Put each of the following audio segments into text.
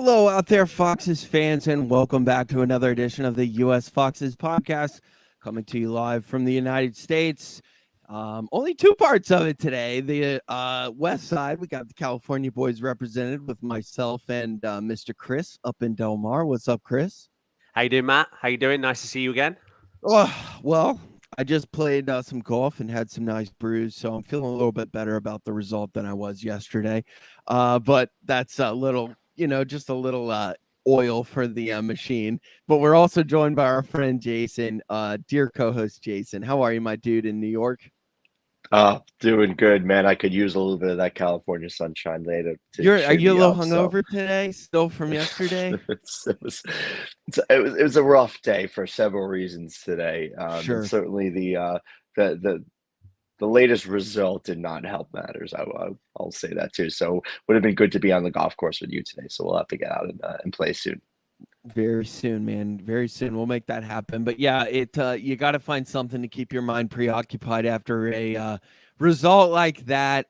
Hello out there, Foxes fans, and welcome back to another edition of the U.S. Foxes podcast, coming to you live from the United States. Only two parts of it today. The west side, we got the California boys represented with myself and Mr. Chris up in Del Mar. What's up, Chris? How you doing, Matt? How you doing? Nice to see you again. Oh, well, I just played some golf and had some nice brews, so I'm feeling a little bit better about the result than I was yesterday. But that's a little, just a little oil for the machine. But we're also joined by our friend Jason, dear co-host Jason. How are you, my dude, in New York? Doing good, man. I could use a little bit of that California sunshine later to Are cheer you a me little up. So hungover today, still from yesterday? it was a rough day for several reasons today, and Sure. certainly the the latest result did not help matters. I'll say that too. So would have been good to be on the golf course with you today. So we'll have to get out and play soon. Very soon, man. Very soon. We'll make that happen. But yeah, you got to find something to keep your mind preoccupied after a result like that.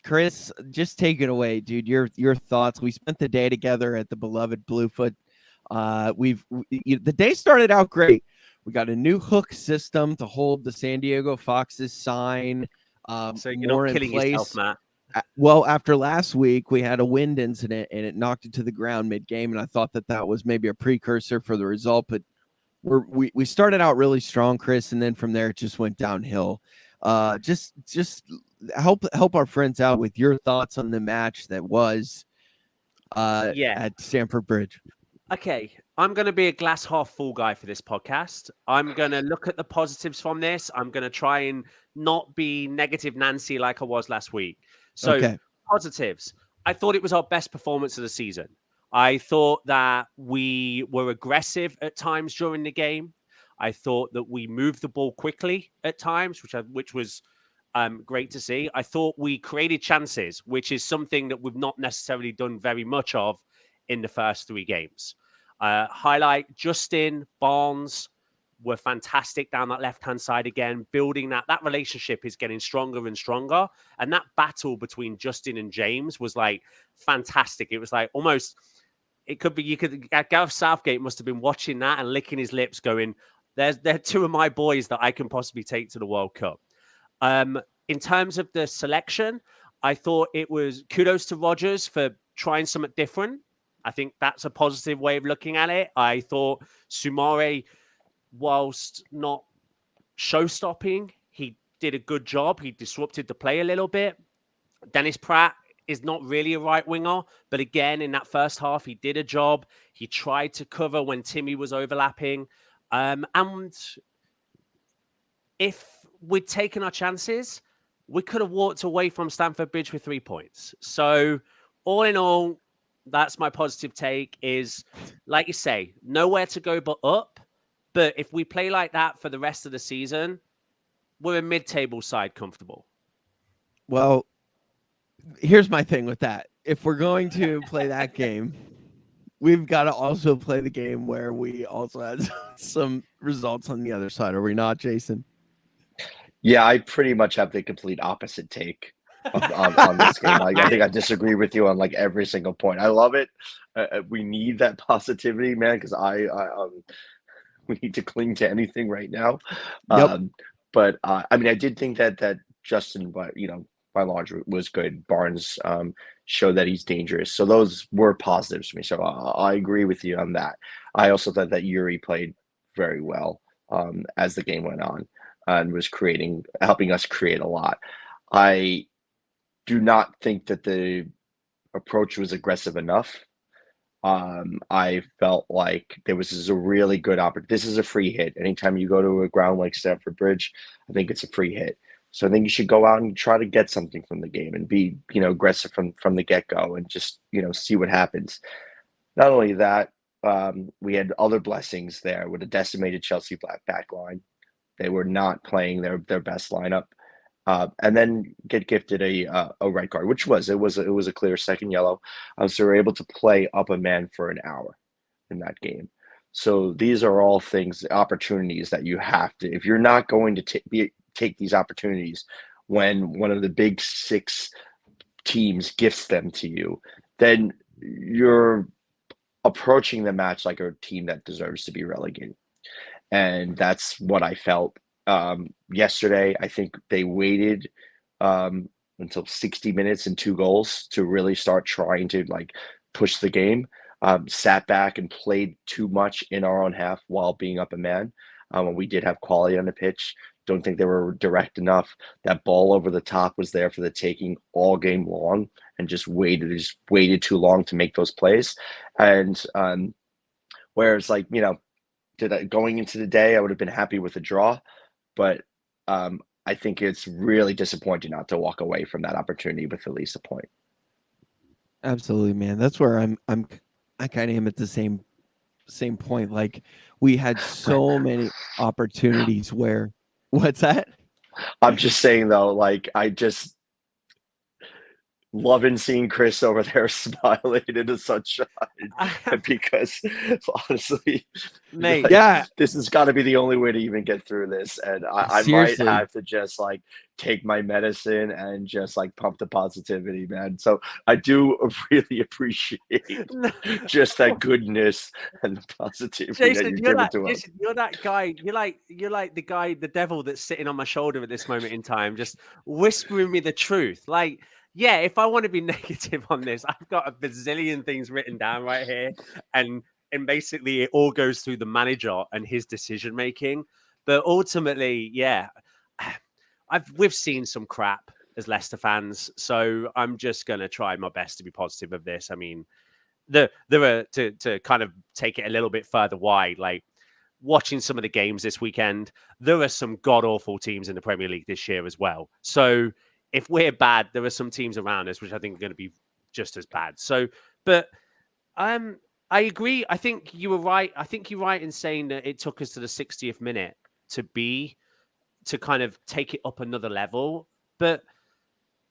Chris, just take it away, dude. Your thoughts. We spent the day together at the beloved Bluefoot. The day started out great. We got a new hook system to hold the San Diego Foxes sign. So you're More not in killing place. yourself, Matt. Well, after last week, we had a wind incident and it knocked it to the ground mid-game, and I thought that was maybe a precursor for the result. But we started out really strong, Chris, and then from there it just went downhill. Just help our friends out with your thoughts on the match that was at Stamford Bridge. Okay, I'm going to be a glass half full guy for this podcast. I'm going to look at the positives from this. I'm going to try and not be negative Nancy like I was last week. So, Okay. Positives. I thought it was our best performance of the season. I thought that we were aggressive at times during the game. I thought that we moved the ball quickly at times, which was great to see. I thought we created chances, which is something that we've not necessarily done very much of in the first three games. Highlight Justin, Barnes were fantastic down that left-hand side again, building that relationship is getting stronger and stronger. And that battle between Justin and James was like fantastic. It was like almost, Gareth Southgate must have been watching that and licking his lips going, they're two of my boys that I can possibly take to the World Cup. In terms of the selection, I thought it was kudos to Rodgers for trying something different. I think that's a positive way of looking at it. I thought Soumaré, whilst not show-stopping, he did a good job. He disrupted the play a little bit. Dennis Pratt is not really a right winger, but again, in that first half, he did a job. He tried to cover when Timmy was overlapping. And if we'd taken our chances, we could have walked away from Stamford Bridge with 3 points. So all in all, that's my positive take is, like you say, nowhere to go but up. But if we play like that for the rest of the season, we're a mid-table side comfortable. Well, here's my thing with that. If we're going to play that game, we've got to also play the game where we also had some results on the other side. Are we not, Jason? Yeah, I pretty much have the complete opposite take on this game. Like, I think I disagree with you on like every single point. I love it. We need that positivity, man, because we need to cling to anything right now. Yep. But I mean, I did think that Justin, by large, was good. Barnes showed that he's dangerous, so those were positives for me. So I agree with you on that. I also thought that Yuri played very well as the game went on and was helping us create a lot. I do not think that the approach was aggressive enough. I felt like this is a really good opportunity. This is a free hit. Anytime you go to a ground like Stamford Bridge, I think it's a free hit. So I think you should go out and try to get something from the game and be, aggressive from the get-go and just, see what happens. Not only that, we had other blessings there with a decimated Chelsea back line. They were not playing their best lineup. And then get gifted a red card, which was a clear second yellow. So we're able to play up a man for an hour in that game. So these are all things, opportunities that you have to, if you're not going to take these opportunities when one of the big six teams gifts them to you, then you're approaching the match like a team that deserves to be relegated. And that's what I felt yesterday. I think they waited until 60 minutes and 2 goals to really start trying to like push the game. Sat back and played too much in our own half while being up a man. When we did have quality on the pitch, don't think they were direct enough. That ball over the top was there for the taking all game long, and just waited too long to make those plays. And whereas, like, going into the day, I would have been happy with a draw, but I think it's really disappointing not to walk away from that opportunity with at least a point. Absolutely, man. That's where I kind of am at the same point. Like, we had so many opportunities where, what's that? I'm just saying though, like, I just loving seeing Chris over there smiling in the sunshine because honestly, Mate, like, yeah, this has got to be the only way to even get through this. And I might seriously. have to just like take my medicine and just like pump the positivity, man. So I do really appreciate just that goodness and the positivity that Jason, you're giving to us. you're that guy. You're like the guy, the devil that's sitting on my shoulder at this moment in time, just whispering me the truth. Like, yeah, if I want to be negative on this, I've got a bazillion things written down right here, and basically it all goes through the manager and his decision making. But ultimately, yeah, we've seen some crap as Leicester fans, so I'm just gonna try my best to be positive of this. I mean, there are to kind of take it a little bit further wide, like watching some of the games this weekend, there are some god awful teams in the Premier League this year as well. So if we're bad, there are some teams around us which I think are going to be just as bad. So, but I agree. I think you were right. I think you're right in saying that it took us to the 60th minute to kind of take it up another level. But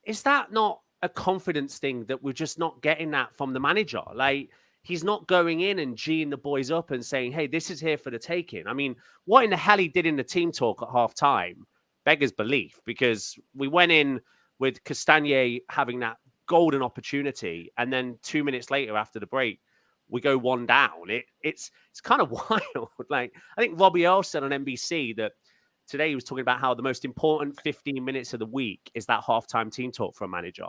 is that not a confidence thing that we're just not getting that from the manager? Like, he's not going in and geeing the boys up and saying, hey, this is here for the taking. I mean, what in the hell he did in the team talk at half time beggars belief, because we went in with Castagna having that golden opportunity, and then 2 minutes later after the break, we go one down. It's kind of wild. Like, I think Robbie Earl said on NBC that today he was talking about how the most important 15 minutes of the week is that halftime team talk for a manager.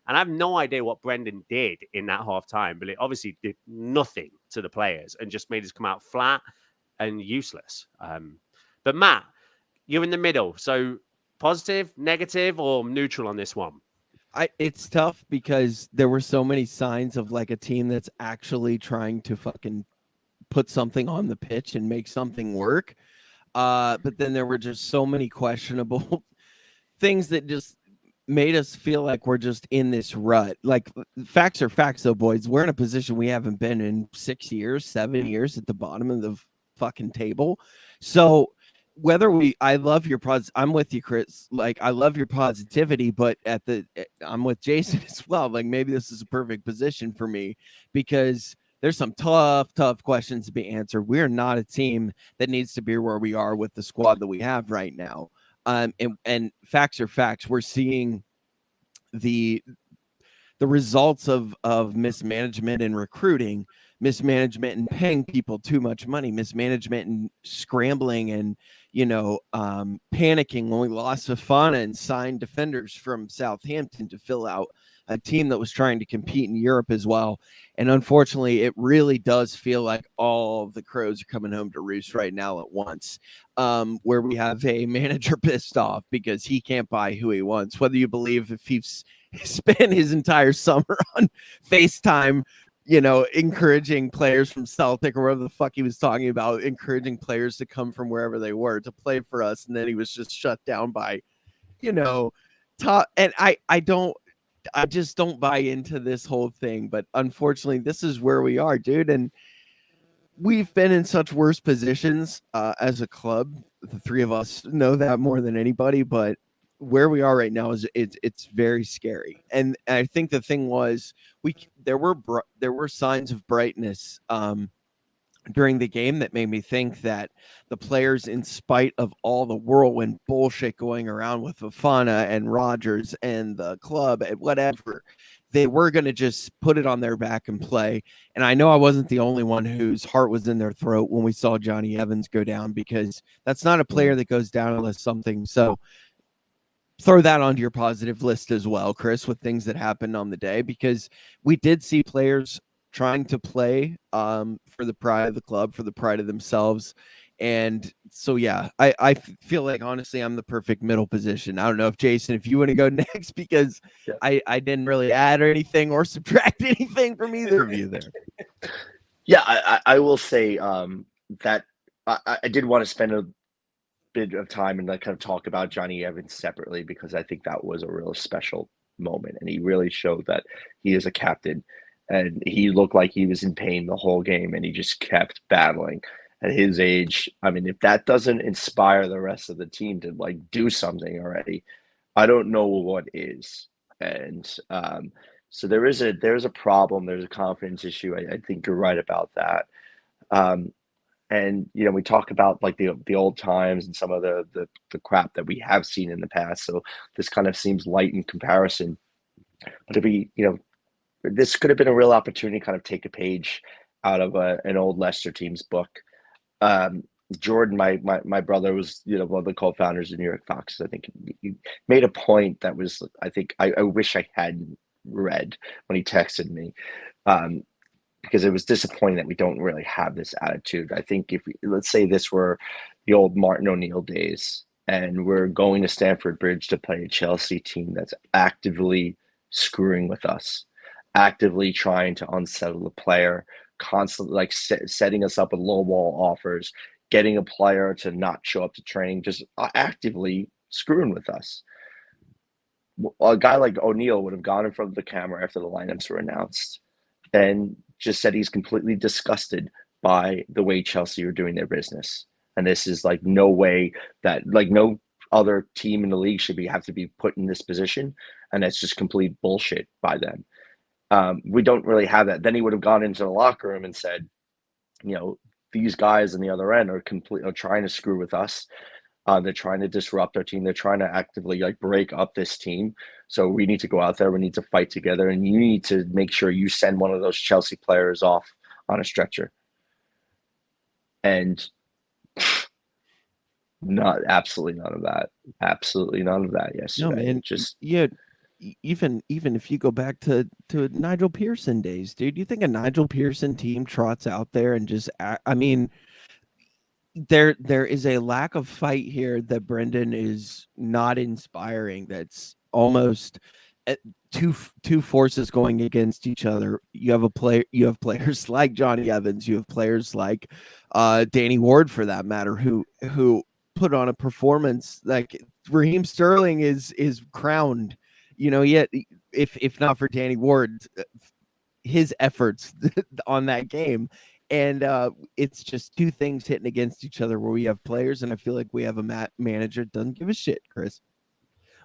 And I have no idea what Brendan did in that halftime, but it obviously did nothing to the players and just made us come out flat and useless. But Matt, you're in the middle. So positive, negative, or neutral on this one? It's tough because there were so many signs of like a team that's actually trying to fucking put something on the pitch and make something work. But then there were just so many questionable things that just made us feel like we're just in this rut. Like, facts are facts though, boys. We're in a position we haven't been in 6 years, 7 years, at the bottom of the fucking table. So I love your I'm with you, Chris. Like, I love your positivity, but I'm with Jason as well. Like, maybe this is a perfect position for me because there's some tough questions to be answered. We're not a team that needs to be where we are with the squad that we have right now. And facts are facts. We're seeing the results of mismanagement and recruiting, mismanagement and paying people too much money, mismanagement and scrambling and, panicking when we lost Fofana and signed defenders from Southampton to fill out a team that was trying to compete in Europe as well. And unfortunately, it really does feel like all the crows are coming home to roost right now at once, where we have a manager pissed off because he can't buy who he wants, whether you believe if he's spent his entire summer on FaceTime, encouraging players from Celtic or whatever the fuck he was talking about, encouraging players to come from wherever they were to play for us. And then he was just shut down by, top. And I just don't buy into this whole thing. But unfortunately, this is where we are, dude. And we've been in such worse positions as a club. The three of us know that more than anybody. But where we are right now is it's very scary. And I think the thing was there were signs of brightness during the game that made me think that the players, in spite of all the whirlwind bullshit going around with Fofana and Rodgers and the club and whatever, they were going to just put it on their back and play. And I know I wasn't the only one whose heart was in their throat when we saw Johnny Evans go down, because that's not a player that goes down unless something. So throw that onto your positive list as well, Chris, with things that happened on the day, because we did see players trying to play for the pride of the club, for the pride of themselves. And so, yeah, I feel like, honestly, I'm the perfect middle position. I don't know if Jason, if you want to go next, because I didn't really add or anything or subtract anything from either of you there. Yeah, I will say that I did want to spend a bit of time and like kind of talk about Johnny Evans separately, because I think that was a real special moment, and he really showed that he is a captain, and he looked like he was in pain the whole game, and he just kept battling. At his age, I mean, if that doesn't inspire the rest of the team to like do something already, I don't know what is. And so there's a problem. There's a confidence issue. I think you're right about that. Um, and we talk about like the old times and some of the crap that we have seen in the past. So this kind of seems light in comparison. But this could have been a real opportunity to kind of take a page out of an old Leicester team's book. Jordan, my brother, was one of the co-founders of New York Foxes. I think he made a point that was, I think I wish I hadn't read when he texted me, because it was disappointing that we don't really have this attitude. I think let's say this were the old Martin O'Neill days, and we're going to Stamford Bridge to play a Chelsea team that's actively screwing with us, actively trying to unsettle the player, constantly like setting us up with low ball offers, getting a player to not show up to training, just actively screwing with us. A guy like O'Neill would have gone in front of the camera after the lineups were announced and just said he's completely disgusted by the way Chelsea are doing their business. And this is like no way that like no other team in the league should have to be put in this position. And it's just complete bullshit by them. We don't really have that. Then he would have gone into the locker room and said, these guys on the other end are trying to screw with us. They're trying to disrupt our team. They're trying to actively like break up this team. So we need to go out there. We need to fight together, and you need to make sure you send one of those Chelsea players off on a stretcher. And absolutely none of that. Absolutely none of that yesterday. No, man. Just even if you go back to Nigel Pearson days, dude, you think a Nigel Pearson team trots out there and just I mean, there is a lack of fight here that Brendan is not inspiring. That's almost two forces going against each other. You have players like Johnny Evans, you have players like Danny Ward, for that matter, who put on a performance. Like Raheem Sterling is crowned, yet if not for Danny Ward, his efforts on that game. And it's just two things hitting against each other, where we have players, and I feel like we have a manager that doesn't give a shit, Chris.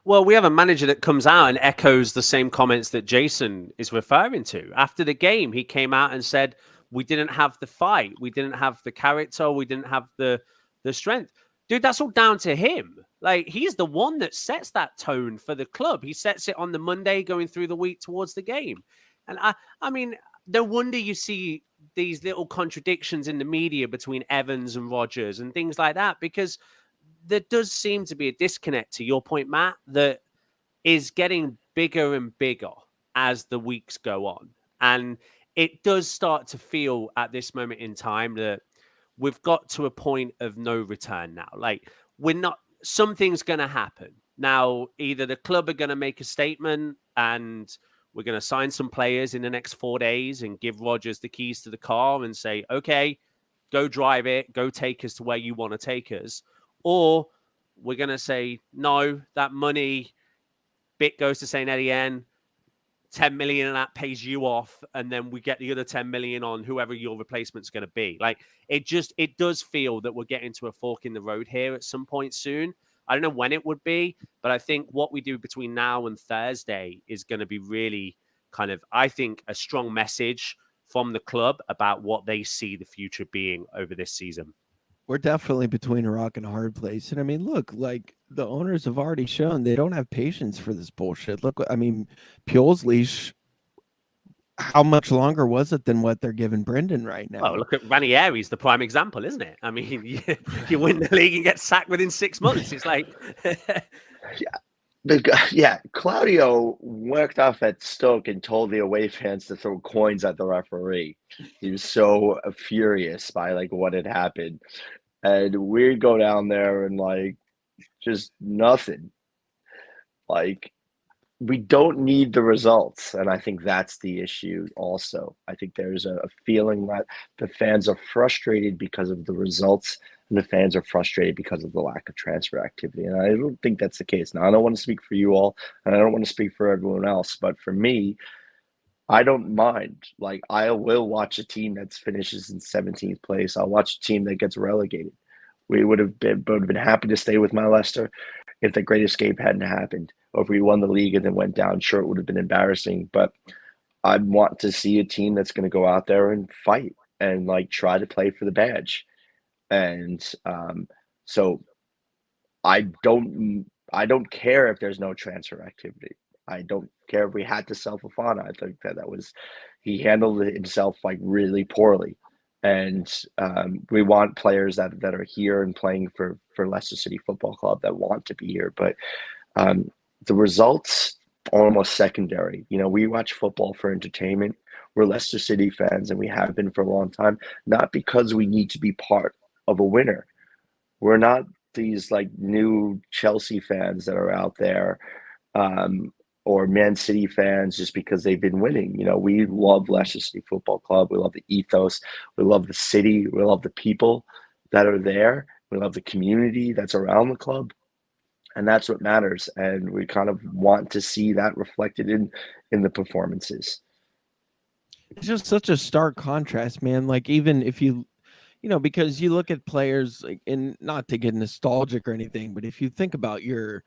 Well, we have a manager that comes out and echoes the same comments that Jason is referring to. After the game, he came out and said, we didn't have the fight. We didn't have the character. We didn't have the strength. Dude, that's all down to him. Like, he's the one that sets that tone for the club. He sets it on the Monday going through the week towards the game. And I mean, no wonder you see these little contradictions in the media between Evans and Rodgers and things like that, because there does seem to be a disconnect, to your point, Matt, that is getting bigger and bigger as the weeks go on. And it does start to feel at this moment in time that we've got to a point of no return now. Like, something's going to happen. Now, either the club are going to make a statement and we're going to sign some players in the next 4 days and give Rodgers the keys to the car and say, okay, go drive it, go take us to where you want to take us. Or we're going to say, no, that money bit goes to St. Etienne, 10 million and that pays you off. And then we get the other 10 million on whoever your replacement's going to be. Like, it does feel that we're getting to a fork in the road here at some point soon. I don't know when it would be, but I think what we do between now and Thursday is going to be really kind of, I think, a strong message from the club about what they see the future being over this season. We're definitely between a rock and a hard place. And I mean, look, like the owners have already shown they don't have patience for this bullshit. Look, I mean, Pule's leash how much longer was it than what they're giving Brendan right now? Well, look at Ranieri's the prime example, isn't it? I mean, you win the league and get sacked within 6 months. It's like, Yeah, Claudio worked off at Stoke and told the away fans to throw coins at the referee. He was so furious by like what had happened, and we'd go down there and like just nothing. Like we don't need the results, and I think that's the issue. Also, I think there's a feeling that the fans are frustrated because of the results, and the fans are frustrated because of the lack of transfer activity. And I don't think that's the case. Now, I don't want to speak for you all, and I don't want to speak for everyone else, but for me, I don't mind. Like, I will watch a team that finishes in 17th place. I'll watch a team that gets relegated. We would have been happy to stay with my Leicester if the Great Escape hadn't happened, or if we won the league and then went down. Sure, it would have been embarrassing, but I want to see a team that's going to go out there and fight and like try to play for the badge. And so I don't care if there's no transfer activity. I don't care if we had to sell Fofana. I think that was he handled it himself like really poorly, and we want players that are here and playing for Leicester City Football Club that want to be here. But the results are almost secondary. You know, we watch football for entertainment. We're Leicester City fans, and we have been for a long time, not because we need to be part of a winner. We're not these like new Chelsea fans that are out there, or Man City fans just because they've been winning. You know, we love Leicester City Football Club. We love the ethos. We love the city. We love the people that are there. We love the community that's around the club. And that's what matters. And we kind of want to see that reflected in the performances. It's just such a stark contrast, man. Like even if because you look at players like, and not to get nostalgic or anything, but if you think about your,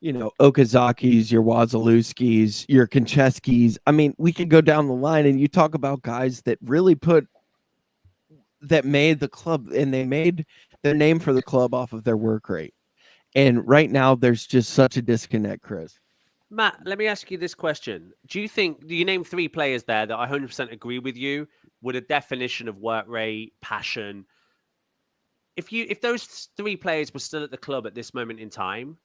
Okazakis, your Wazalewskis, your Koncheskis, I mean, we could go down the line and you talk about guys that really made the club and they made their name for the club off of their work rate. And right now there's just such a disconnect, Chris. Matt, let me ask you this question. Do you name 3 players there that I 100% agree with you with a definition of work rate, passion? If those 3 players were still at the club at this moment in time,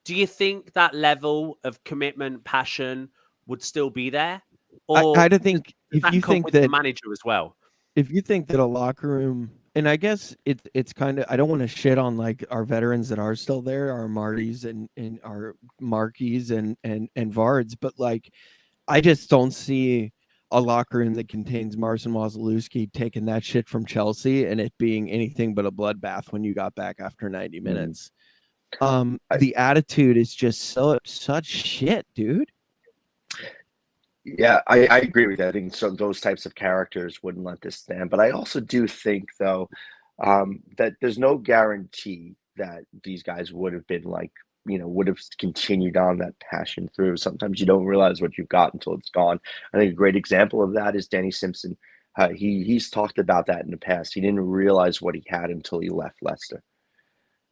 do you think that level of commitment, passion would still be there? Or I think does if you come think with that the manager as well? If you think that a locker room, and I guess it's kind of, I don't want to shit on like our veterans that are still there, our Martys and our Markies and Vards, but like I just don't see a locker room that contains Marcin Wazalewski taking that shit from Chelsea and it being anything but a bloodbath when you got back after 90 minutes. The attitude is just such shit, dude. Yeah, I agree with that. I think so. Those types of characters wouldn't let this stand. But I also do think, though, that there's no guarantee that these guys would have been like, would have continued on that passion through. Sometimes you don't realize what you've got until it's gone. I think a great example of that is Danny Simpson. He's talked about that in the past. He didn't realize what he had until he left Leicester.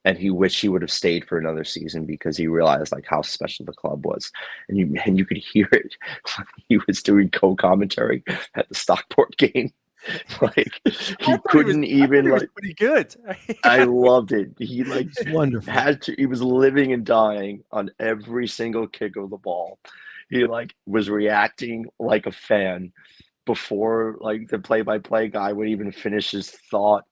And he wished he would have stayed for another season because he realized like how special the club was, and you could hear it when he was doing co-commentary at the Stockport game. Like he couldn't even like. Pretty good. I loved it. He like wonderful. He was living and dying on every single kick of the ball. He like was reacting like a fan before like the play-by-play guy would even finish his thought.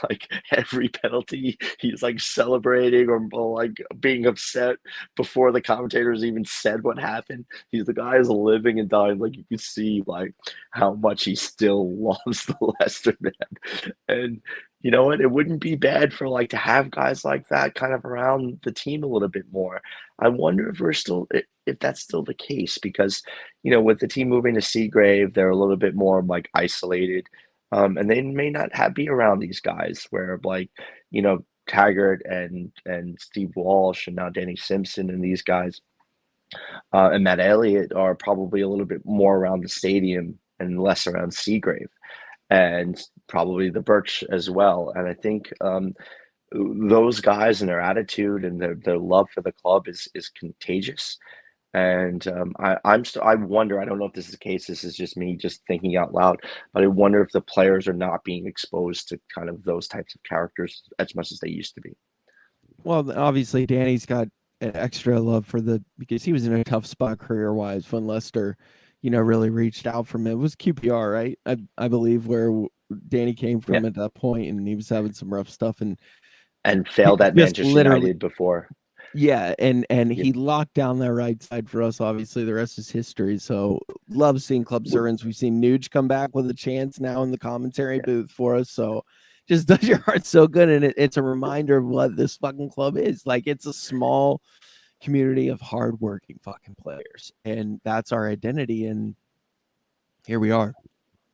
Like every penalty he's like celebrating or like being upset before the commentators even said what happened. The guy is living and dying. Like you can see like how much he still loves the Leicester man. And you know what, it wouldn't be bad for like to have guys like that kind of around the team a little bit more. I wonder if that's still the case, because with the team moving to Seagrave, they're a little bit more like isolated, and they may not be around these guys where like Taggart and Steve Walsh and now Danny Simpson and these guys, and Matt Elliott are probably a little bit more around the stadium and less around Seagrave, and probably the Birch as well. And I think those guys and their attitude and their love for the club is contagious. And I wonder. I don't know if this is the case. This is just me just thinking out loud, but I wonder if the players are not being exposed to kind of those types of characters as much as they used to be. Well, obviously, Danny's got an extra love for because he was in a tough spot career-wise when Leicester, really reached out from him. It was QPR, right? I believe where Danny came from at that point, and he was having some rough stuff and failed at just Manchester United before. Yeah, and he locked down that right side for us. Obviously, the rest is history. So love seeing club servants. We've seen Nuge come back with a chance now in the commentary booth for us. So just does your heart so good, and it's a reminder of what this fucking club is. Like, it's a small community of hardworking fucking players, and that's our identity. And here we are.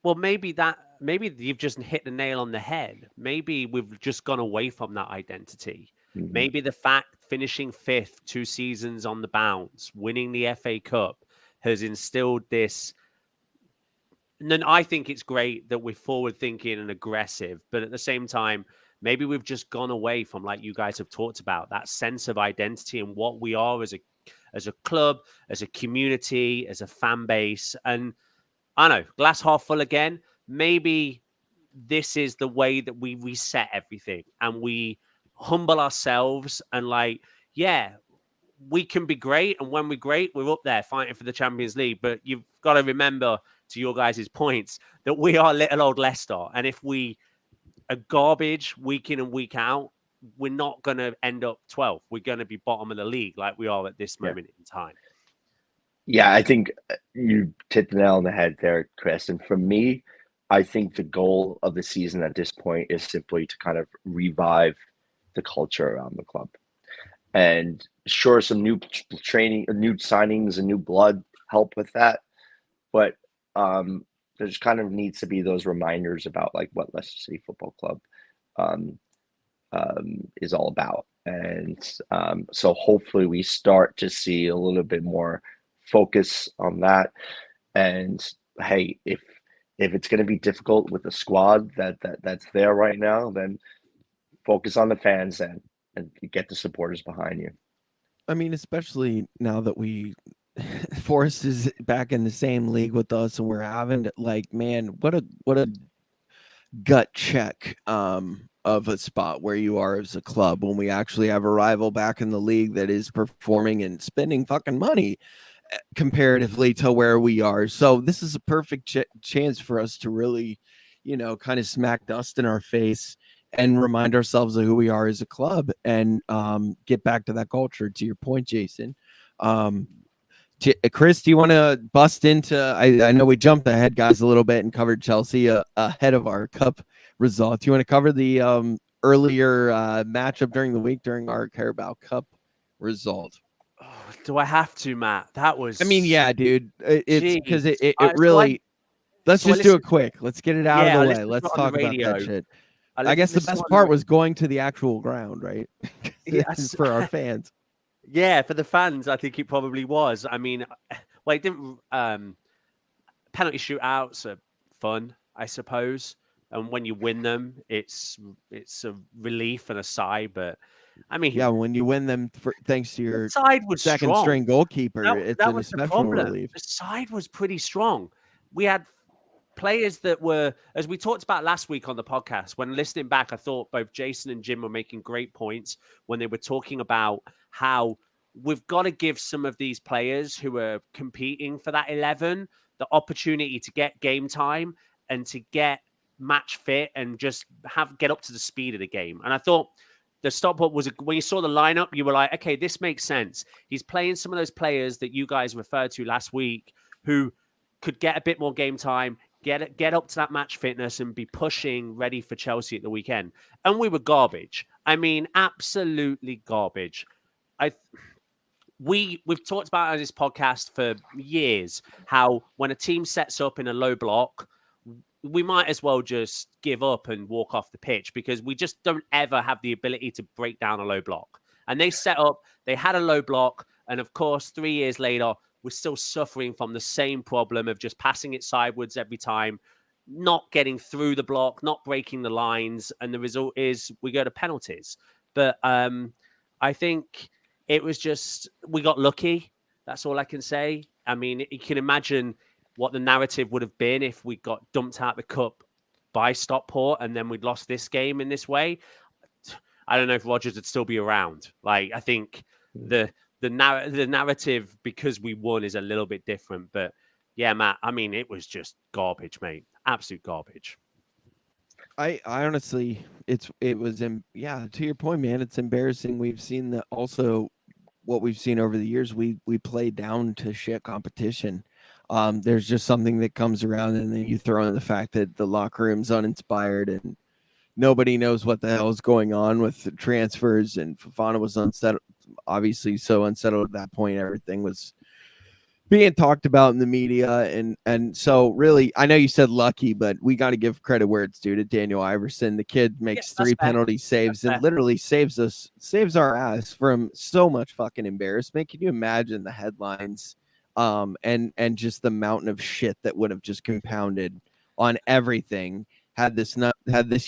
Well, maybe you've just hit the nail on the head. Maybe we've just gone away from that identity. Mhm. Maybe the fact finishing 5th 2 seasons on the bounce, winning the FA Cup has instilled this. And then I think it's great that we're forward thinking and aggressive, but at the same time, maybe we've just gone away from, like you guys have talked about, that sense of identity and what we are as a club, as a community, as a fan base. And I know, glass half full again. Maybe this is the way that we reset everything and we humble ourselves and we can be great. And when we're great, we're up there fighting for the Champions League. But you've got to remember, to your guys' points, that we are little old Leicester. And if we are garbage week in and week out, we're not going to end up 12th. We're going to be bottom of the league like we are at this moment in time. Yeah, I think you hit the nail on the head there, Chris. And for me, I think the goal of the season at this point is simply to kind of revive the culture around the club. And sure, some new training, new signings, and new blood help with that. But there's kind of needs to be those reminders about like what Leicester City Football Club is all about. And so hopefully we start to see a little bit more focus on that. And hey, if it's going to be difficult with the squad that's there right now, then focus on the fans then and get the supporters behind you. I mean, especially now that Forrest is back in the same league with us, and we're having man, what a gut check of a spot where you are as a club when we actually have a rival back in the league that is performing and spending fucking money comparatively to where we are. So this is a perfect chance for us to really, kind of smack dust in our face and remind ourselves of who we are as a club and get back to that culture. To your point, Jason. Chris, do you want to bust into? I know we jumped ahead, guys, a little bit and covered Chelsea ahead of our cup result. Do you want to cover the earlier matchup during the week during our Carabao Cup result? Oh, do I have to, Matt? That was. I mean, yeah, dude. It's because it So really. Let's just do it quick. Let's get it out of the way. Let's talk about that shit. I guess the best part was going to the actual ground, right? Yes. For our fans. Yeah, for the fans, I think it probably was. I mean, it didn't. Penalty shootouts are fun, I suppose, and when you win them, it's a relief and a sigh. But I mean, yeah, when you win them, thanks to your side was second strong. string goalkeeper, it's that an was especial relief. The side was pretty strong. We had players that were, as we talked about last week on the podcast, when listening back, I thought both Jason and Jim were making great points when they were talking about how we've got to give some of these players who are competing for that 11 the opportunity to get game time and to get match fit and just get up to the speed of the game. And I thought the Stockport was, when you saw the lineup, you were like, okay, this makes sense. He's playing some of those players that you guys referred to last week who could get a bit more game time, get up to that match fitness and be pushing ready for Chelsea at the weekend. And we were garbage. I mean, absolutely garbage. We've talked about on this podcast for years how when a team sets up in a low block, we might as well just give up and walk off the pitch because we just don't ever have the ability to break down a low block. And they set up, they had a low block. And of course, 3 years later, we're still suffering from the same problem of just passing it sideways every time, not getting through the block, not breaking the lines. And the result is we go to penalties. But I think it was just, we got lucky. That's all I can say. I mean, you can imagine what the narrative would have been if we got dumped out the cup by Stockport and then we'd lost this game in this way. I don't know if Rodgers would still be around. Like, I think the narrative because we won is a little bit different. But yeah, Matt, I mean, it was just garbage, mate. Absolute garbage. I honestly, yeah, to your point, man, it's embarrassing. We've seen that also what we've seen over the years. We play down to shit competition. There's just something that comes around, and then you throw in the fact that the locker room's uninspired and nobody knows what the hell is going on with the transfers. And Fofana was unsettled, obviously so unsettled at that point. Everything was being talked about in the media, and so really, I know you said lucky, but we got to give credit where it's due to Daniel Iverson. The kid makes three penalty saves and literally saves our ass from so much fucking embarrassment. Can you imagine the headlines, and just the mountain of shit that would have just compounded on everything had this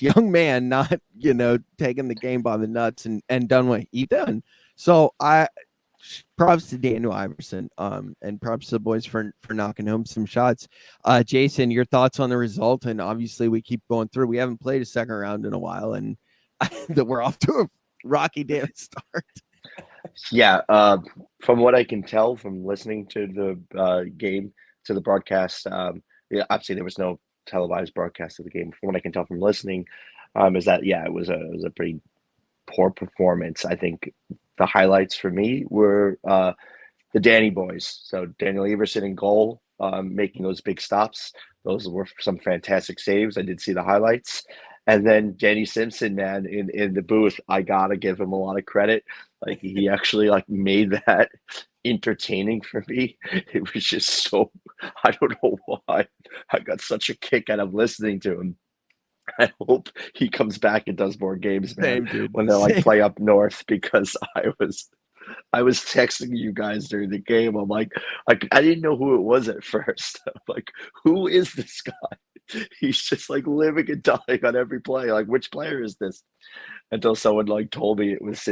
young man not taken the game by the nuts and done what he done. So props to Daniel Iverson, and props to the boys for knocking home some shots. Jason, your thoughts on the result? And obviously, we keep going through. We haven't played a second round in a while, and that we're off to a rocky damn start. Yeah, from what I can tell from listening to the game, to the broadcast, yeah, obviously there was no televised broadcast of the game. From what I can tell from listening, is that it was a pretty poor performance. I think the highlights for me were the Danny boys. So Daniel Everson in goal, making those big stops. Those were some fantastic saves. I did see the highlights. And then Danny Simpson, man, in the booth, I gotta give him a lot of credit. Like he actually made that entertaining for me. It was just so, I don't know why I got such a kick out of listening to him. I hope he comes back and does more games, man, when they play up north, because I was texting you guys during the game. I'm like, I didn't know who it was at first. I'm like, who is this guy? He's just living and dying on every play. Like, which player is this? Until someone told me it was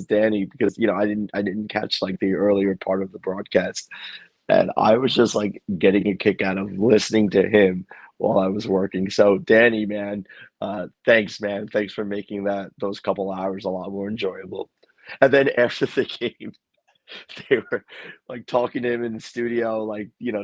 Danny, because I didn't catch the earlier part of the broadcast, and I was just getting a kick out of listening to him while I was working. So Danny, man, thanks, man. Thanks for making those couple hours a lot more enjoyable. And then after the game, they were talking to him in the studio,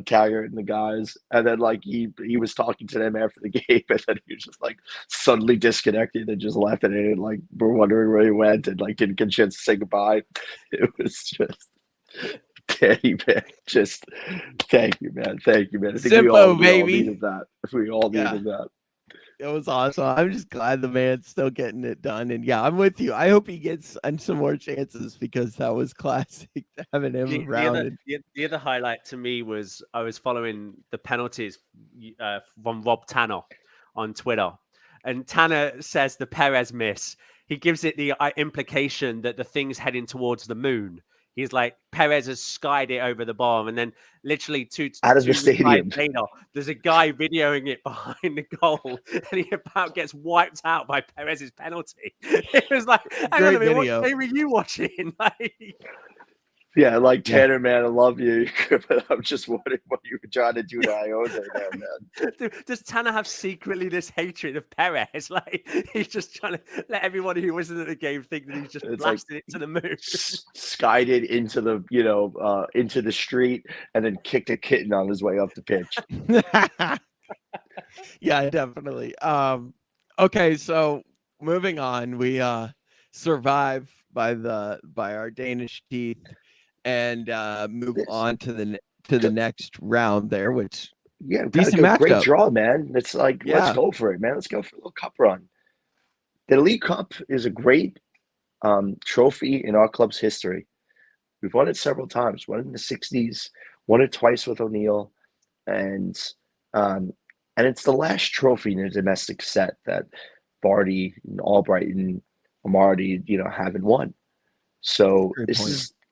Taggart and the guys. And then he was talking to them after the game, and then he was just suddenly disconnected and just left, and we're wondering where he went, and didn't get a chance to say goodbye. It was just Danny, man, just thank you, man. Thank you, man. I think we all needed that. We all needed that. It was awesome. I'm just glad the man's still getting it done. And yeah, I'm with you. I hope he gets some more chances, because that was classic having him around. The other highlight to me was I was following the penalties from Rob Tanner on Twitter. And Tanner says the Perez miss. He gives it the implication that the thing's heading towards the moon. He's like, Perez has skied it over the bar. And then literally out of the stadium later, there's a guy videoing it behind the goal, and he about gets wiped out by Perez's penalty. It was like, hang on a minute, what game were you watching? Yeah, Tanner, man, I love you, but I'm just wondering what you were trying to do to Iona there, man. Does Tanner have secretly this hatred of Perez? He's just trying to let everybody who wasn't at the game think that he's just blasted it to the moon. Skied it into the street, and then kicked a kitten on his way up the pitch. Yeah, definitely. Okay, so moving on, we survive by our Danish teeth, and move on to the next round there, which decent matchup. Great draw, man. It's let's go for it, man. Let's go for a little cup run. The Elite Cup is a great trophy in our club's history. We've won it several times. Won it in the 60s, won it twice with O'Neill, and it's the last trophy in a domestic set that Barty, Albrighton, Amarty, haven't won. So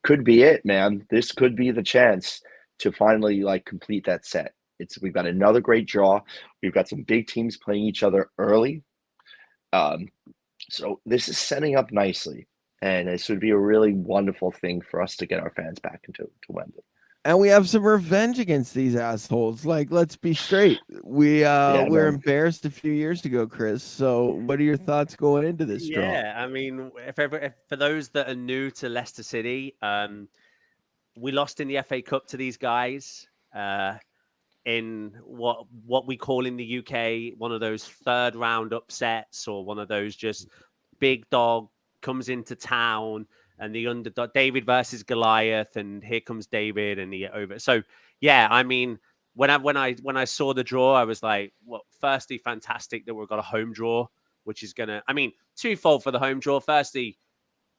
could be it, man. This could be the chance to finally complete that set. We've got another great draw. We've got some big teams playing each other early. So this is setting up nicely. And this would be a really wonderful thing for us to get our fans back into Wembley. And we have some revenge against these assholes. Like, let's be straight. Yeah, We're man. embarrassed a few years ago, Chris. So what are your thoughts going into this draw? Yeah, I mean, if for those that are new to Leicester City, we lost in the FA Cup to these guys in what we call in the UK one of those third round upsets, or one of those just big dog comes into town and the underdog, David versus Goliath, and here comes David and he over. So yeah, I mean, when I saw the draw, I was like, well, firstly, fantastic that we've got a home draw, which is gonna, I mean, twofold for the home draw. Firstly,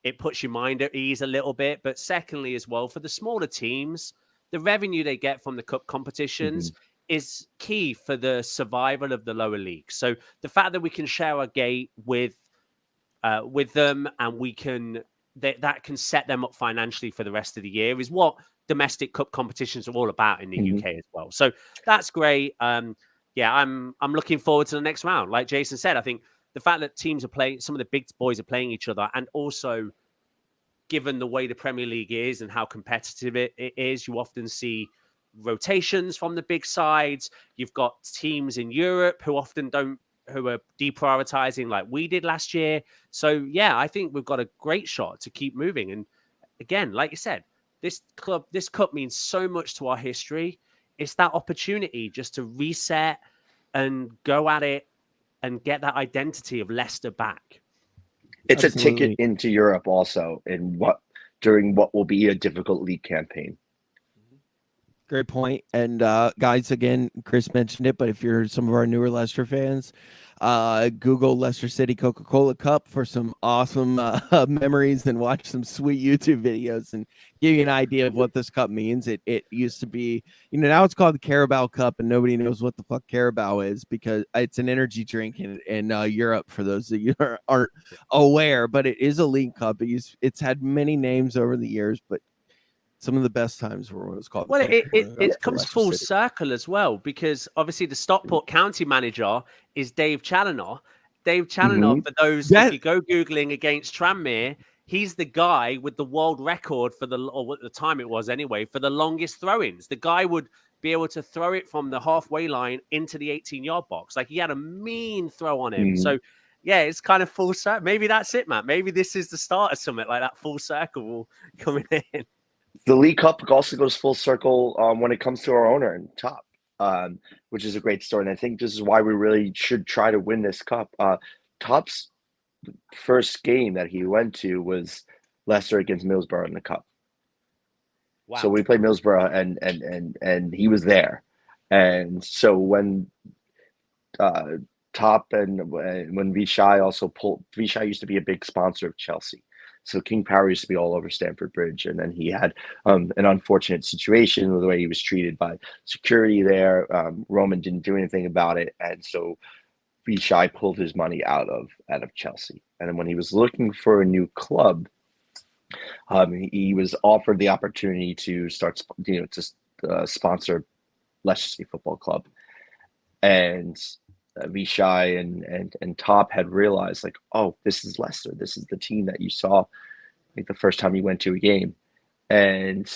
it puts your mind at ease a little bit. But secondly, as well, for the smaller teams, the revenue they get from the cup competitions is key for the survival of the lower leagues. So the fact that we can share our gate with them, and we can that can set them up financially for the rest of the year, is what domestic cup competitions are all about in the UK as well. So that's great. Yeah, I'm looking forward to the next round. Like Jason said, I think the fact that teams are playing, some of the big boys are playing each other, and also given the way the Premier League is and how competitive it is, you often see rotations from the big sides. You've got teams in Europe who often who are deprioritizing like we did last year. So yeah, I think we've got a great shot to keep moving. And again, like you said, this cup means so much to our history. It's that opportunity just to reset and go at it and get that identity of Leicester back. It's Absolutely. a ticket into Europe also, during what will be a difficult league campaign. Great point. And guys, again, Chris mentioned it, but if you're some of our newer Leicester fans, Google Leicester City Coca-Cola Cup for some awesome memories, and watch some sweet YouTube videos and give you an idea of what this cup means. It used to be, now it's called the Carabao Cup, and nobody knows what the fuck Carabao is because it's an energy drink in Europe, for those of you that aren't aware. But it is a league cup. It's had many names over the years, but some of the best times were when it was called. Well, it comes full circle as well, because obviously the Stockport County manager is Dave Challinor. Dave Challinor, for those, if you go Googling against Tranmere, he's the guy with the world record or at the time it was anyway, for the longest throw-ins. The guy would be able to throw it from the halfway line into the 18-yard box. Like, he had a mean throw on him. So yeah, it's kind of full circle. Maybe that's it, Matt. Maybe this is the start of something like that, full circle coming in. The League Cup also goes full circle when it comes to our owner and Top, which is a great story. And I think this is why we really should try to win this cup. Top's first game that he went to was Leicester against Middlesbrough in the cup. Wow. So we played Middlesbrough, and he was there. And so when Top and when Vichai also pulled, Vichai used to be a big sponsor of Chelsea. So King Power used to be all over Stamford Bridge, and then he had an unfortunate situation with the way he was treated by security there. Roman didn't do anything about it, and so Vichai pulled his money out of Chelsea. And then when he was looking for a new club, he was offered the opportunity to start, to sponsor Leicester City Football Club, and Vichai and Top had realized, like, oh, this is Leicester. This is the team that you saw, like, the first time you went to a game, and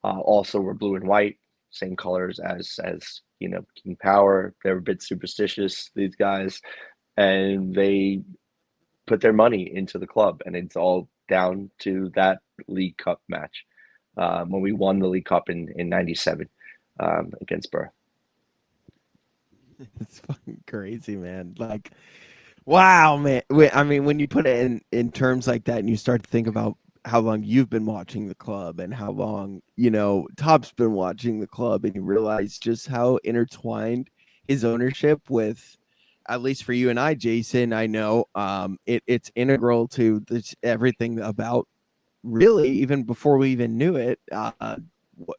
also we're blue and white, same colors as King Power. They're a bit superstitious, these guys, and they put their money into the club, and it's all down to that League Cup match when we won the League Cup in '97 against Borough. It's fucking crazy, man. Like, wow, man. I mean, when you put it in terms like that, and you start to think about how long you've been watching the club and how long, Top's been watching the club, and you realize just how intertwined his ownership with, at least for you and I, Jason, I know it's integral to everything about, really, even before we even knew it,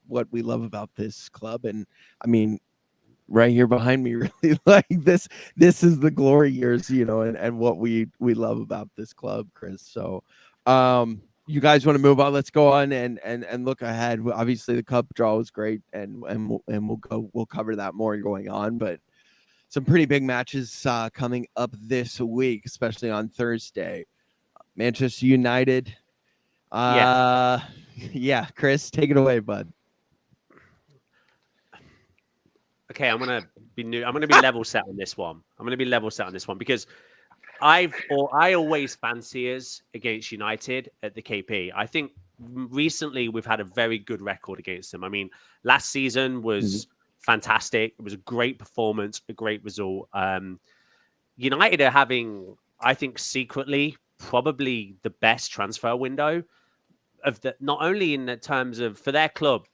what we love about this club. And I mean, right here behind me, really, like this is the glory years, and what we love about this club, Chris. So you guys want to move on? Let's go on and look ahead. Obviously the cup draw was great, and we'll cover that more going on, but some pretty big matches coming up this week, especially on Thursday. Manchester United Yeah, Chris, take it away, bud. Okay, I'm gonna be level set on this one. I'm gonna be level set on this one because I always fancy us against United at the KP. I think recently we've had a very good record against them. I mean, last season was fantastic. It was a great performance, a great result. United are having, I think, secretly probably the best transfer window of the, not only in the terms of for their club.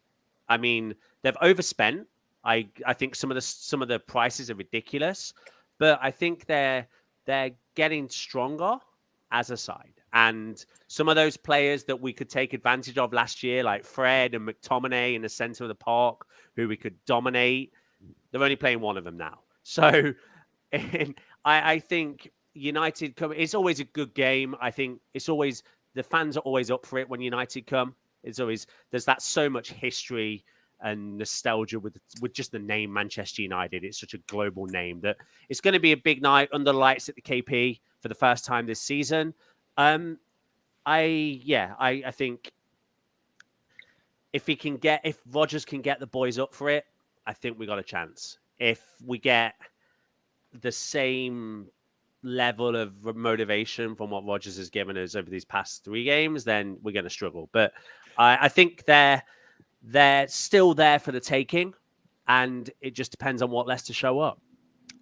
I mean, they've overspent. I think some of the prices are ridiculous, but I think they're getting stronger as a side. And some of those players that we could take advantage of last year, like Fred and McTominay in the center of the park, who we could dominate, they're only playing one of them now. So I think United come. It's always a good game. I think it's always the fans are always up for it when United come. It's always there's that so much history and nostalgia with just the name Manchester United. It's such a global name that it's going to be a big night under the lights at the KP for the first time this season. I think if Rodgers can get the boys up for it, I think we got a chance. If we get the same level of motivation from what Rodgers has given us over these past 3 games, then we're going to struggle. But I think they're still there for the taking, and it just depends on what Leicester show up.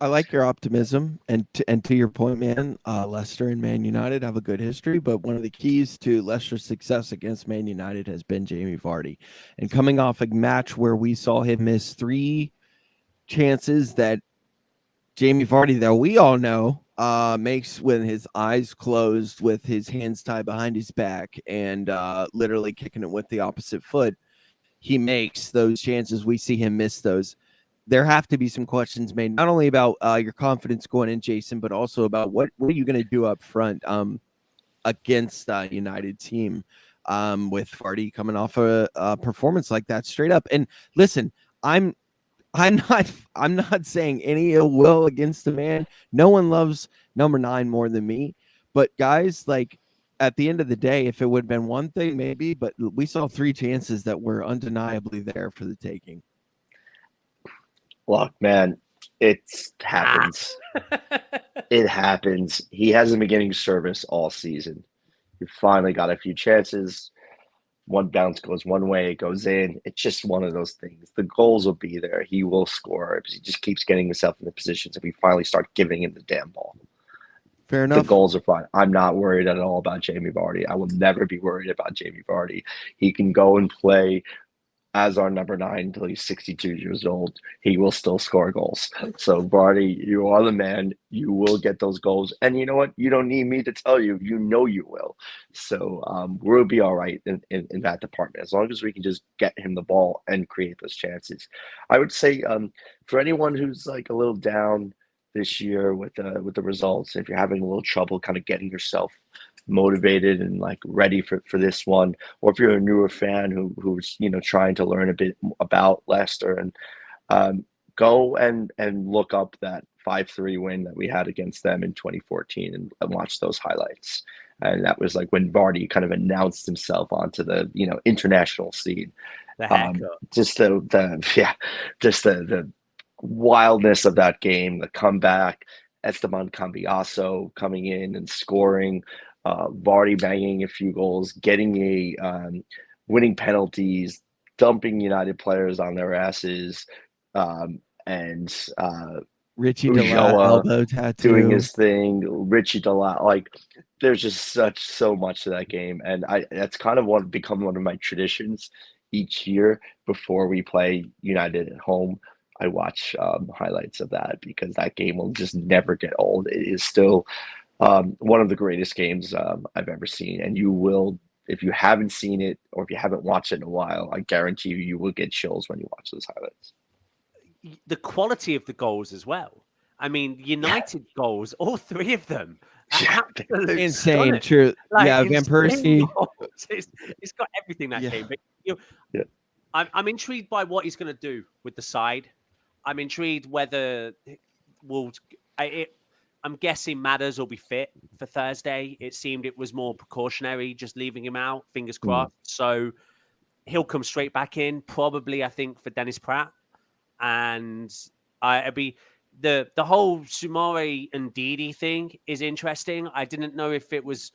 I like your optimism, and to your point, man, Leicester and Man United have a good history, but one of the keys to Leicester's success against Man United has been Jamie Vardy. And coming off a match where we saw him miss 3 chances that Jamie Vardy, that we all know, makes when his eyes closed with his hands tied behind his back and literally kicking it with the opposite foot, he makes those chances. We see him miss those. There have to be some questions made, not only about your confidence going in, Jason, but also about what are you going to do up front against United team with Vardy coming off a performance like that straight up. And listen, I'm not saying any ill will against the man. No one loves number 9 more than me. But guys, like at the end of the day, if it would have been one thing, maybe, but we saw 3 chances that were undeniably there for the taking. Look, man, it happens. It happens. He hasn't been getting service all season. He finally got a few chances. One bounce goes one way, it goes in. It's just one of those things. The goals will be there. He will score. He just keeps getting himself in the positions if we finally start giving him the damn ball. Fair enough. The goals are fine. I'm not worried at all about Jamie Vardy. I will never be worried about Jamie Vardy. He can go and play as our number 9 until he's 62 years old. He will still score goals. So, Vardy, you are the man. You will get those goals. And you know what? You don't need me to tell you. You know you will. So we'll be all right in that department as long as we can just get him the ball and create those chances. I would say for anyone who's like a little down this year with the results, if you're having a little trouble kind of getting yourself motivated and like ready for this one, or if you're a newer fan who's trying to learn a bit about Leicester, and go and look up that 5-3 win that we had against them in 2014 and watch those highlights. And that was like when Vardy kind of announced himself onto the international scene. Just the wildness of that game, the comeback, Esteban Cambiaso coming in and scoring, Vardy banging a few goals, getting winning penalties, dumping United players on their asses, and Richie Delat elbow tattoo doing his thing. Richie Delat, like there's just so much to that game, and that's kind of become one of my traditions each year before we play United at home. I watch highlights of that because that game will just never get old. It is still one of the greatest games I've ever seen. And you will, if you haven't seen it or if you haven't watched it in a while, I guarantee you will get chills when you watch those highlights. The quality of the goals as well. I mean, United goals, all 3 of them. Insane, stunning. true. Like, yeah, Van Persie. It's got everything that game. But, I'm intrigued by what he's going to do with the side. I'm intrigued whether I'm guessing Matters will be fit for Thursday. It seemed it was more precautionary, just leaving him out, fingers crossed. So he'll come straight back in, probably, I think, for Dennis Pratt. And it'll be the whole Sumare and Didi thing is interesting. I didn't know if it was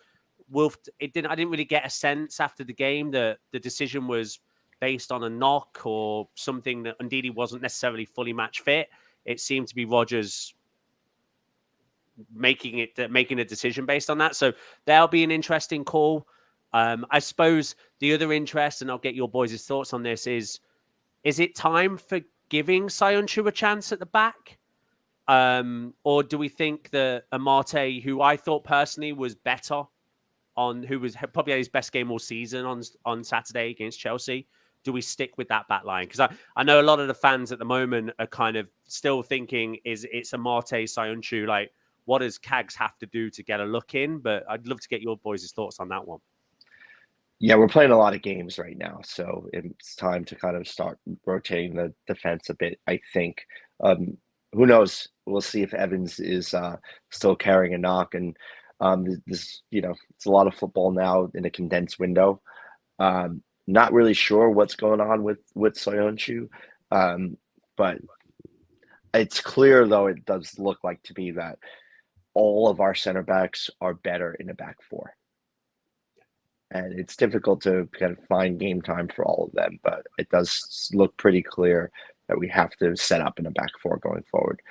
Wolf. I didn't really get a sense after the game that the decision was based on a knock or something that Ndidi wasn't necessarily fully match fit. It seemed to be Rodgers making a decision based on that. So that'll be an interesting call. I suppose the other interest, and I'll get your boys' thoughts on this, is it time for giving Sayuncu a chance at the back? Or do we think that Amate, who I thought personally was better who was probably had his best game all season on Saturday against Chelsea, do we stick with that back line? Because I know a lot of the fans at the moment are kind of still thinking it's Amate, Sayuncu, like, what does Cags have to do to get a look in? But I'd love to get your boys' thoughts on that one. Yeah, we're playing a lot of games right now, so it's time to kind of start rotating the defense a bit, I think. Who knows? We'll see if Evans is still carrying a knock. And this, it's a lot of football now in a condensed window. Not really sure what's going on with Soyuncu, but it's clear, though, it does look like to me that all of our center backs are better in a back four. And it's difficult to kind of find game time for all of them, but it does look pretty clear that we have to set up in a back four going forward.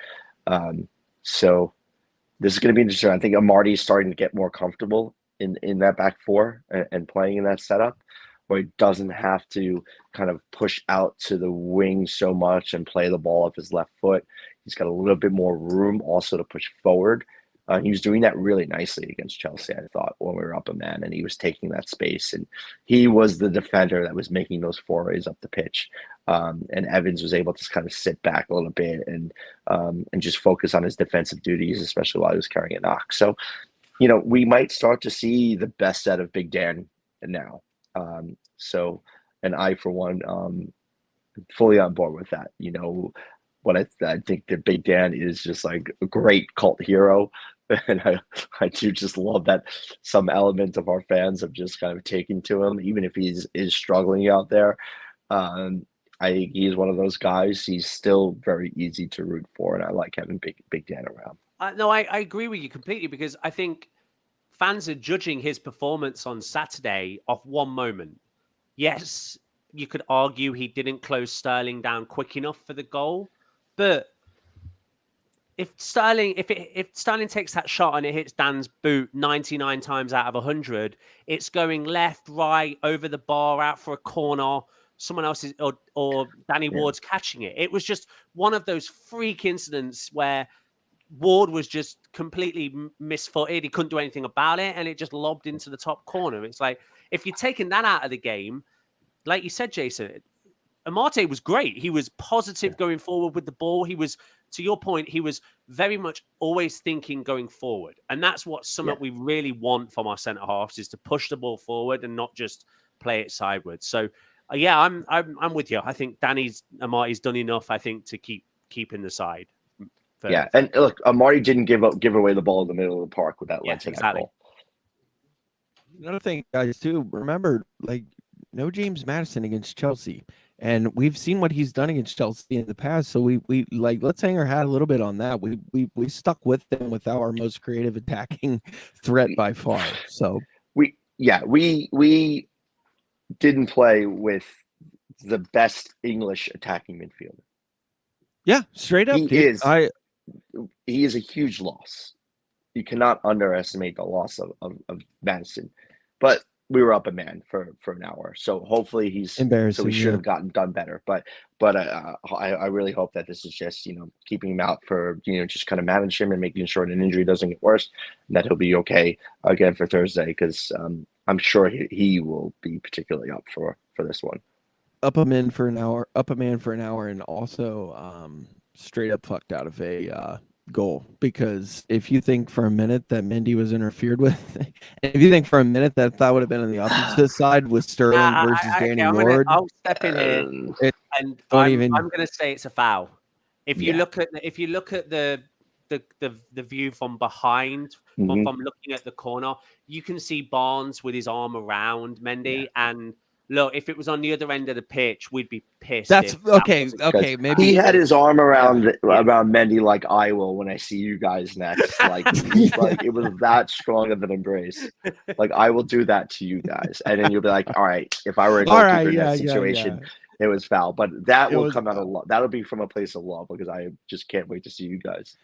So this is going to be interesting. I think Amarty is starting to get more comfortable in that back four and playing in that setup, where he doesn't have to kind of push out to the wing so much and play the ball off his left foot. He's got a little bit more room also to push forward. He was doing that really nicely against Chelsea, I thought, when we were up a man, and he was taking that space. And he was the defender that was making those forays up the pitch. And Evans was able to kind of sit back a little bit and just focus on his defensive duties, especially while he was carrying a knock. So, we might start to see the best out of Big Dan now. And I, for one, fully on board with that. What I think that Big Dan is just like a great cult hero. And I do just love that some element of our fans have just kind of taken to him, even if he is struggling out there. I think he's one of those guys. He's still very easy to root for, and I like having Big Dan around. No, I agree with you completely, because I think fans are judging his performance on Saturday off one moment. Yes, you could argue he didn't close Sterling down quick enough for the goal, but if Sterling takes that shot and it hits Dan's boot 99 times out of 100, it's going left, right, over the bar, out for a corner. Someone else is, or Danny Ward's catching it. It was just one of those freak incidents where Ward was just completely misfooted. He couldn't do anything about it, and it just lobbed into the top corner. It's like, if you're taking that out of the game, like you said, Jason, Amate was great. He was positive going forward with the ball. He was, to your point, he was very much always thinking going forward. And that's what we really want from our centre halves, is to push the ball forward and not just play it sideways. So, I'm with you. I think Amate's done enough, I think, to keep in the side. And look, Amate didn't give away the ball in the middle of the park with that led to that goal. Another thing, guys, too, remember, no James Maddison against Chelsea. And we've seen what he's done against Chelsea in the past. So we let's hang our hat a little bit on that. We stuck with them without our most creative attacking threat by far. So we didn't play with the best English attacking midfielder. Yeah, straight up. He is a huge loss. You cannot underestimate the loss of Maddison. But we were up a man for an hour, so hopefully he's embarrassing. So we should have gotten done better. But I really hope that this is just keeping him out for just kind of manage him and making sure an injury doesn't get worse, and that he'll be okay again for Thursday, because I'm sure he will be particularly up for this one. Up a man for an hour, and also straight up fucked out of a goal, because if you think for a minute that Mendy was interfered with, and if you think for a minute that would have been on the opposite side with Sterling versus Danny Ward, I'll step in here, and I'm going to say it's a foul. If you look at the the view from behind, Mhm. from looking at the corner, you can see Barnes with his arm around Mendy. And look, if it was on the other end of the pitch, we'd be pissed. That's if that okay. wasn't Okay, Because maybe he had his arm around Yeah. around Mendy like I will when I see you guys next. Like it was that strong of an embrace. Like I will do that to you guys, and then you'll be like, all right, if I were a All goalkeeper right, in that yeah. situation, it was foul. But that It will was come out of foul. love. That'll be from a place of love because I just can't wait to see you guys.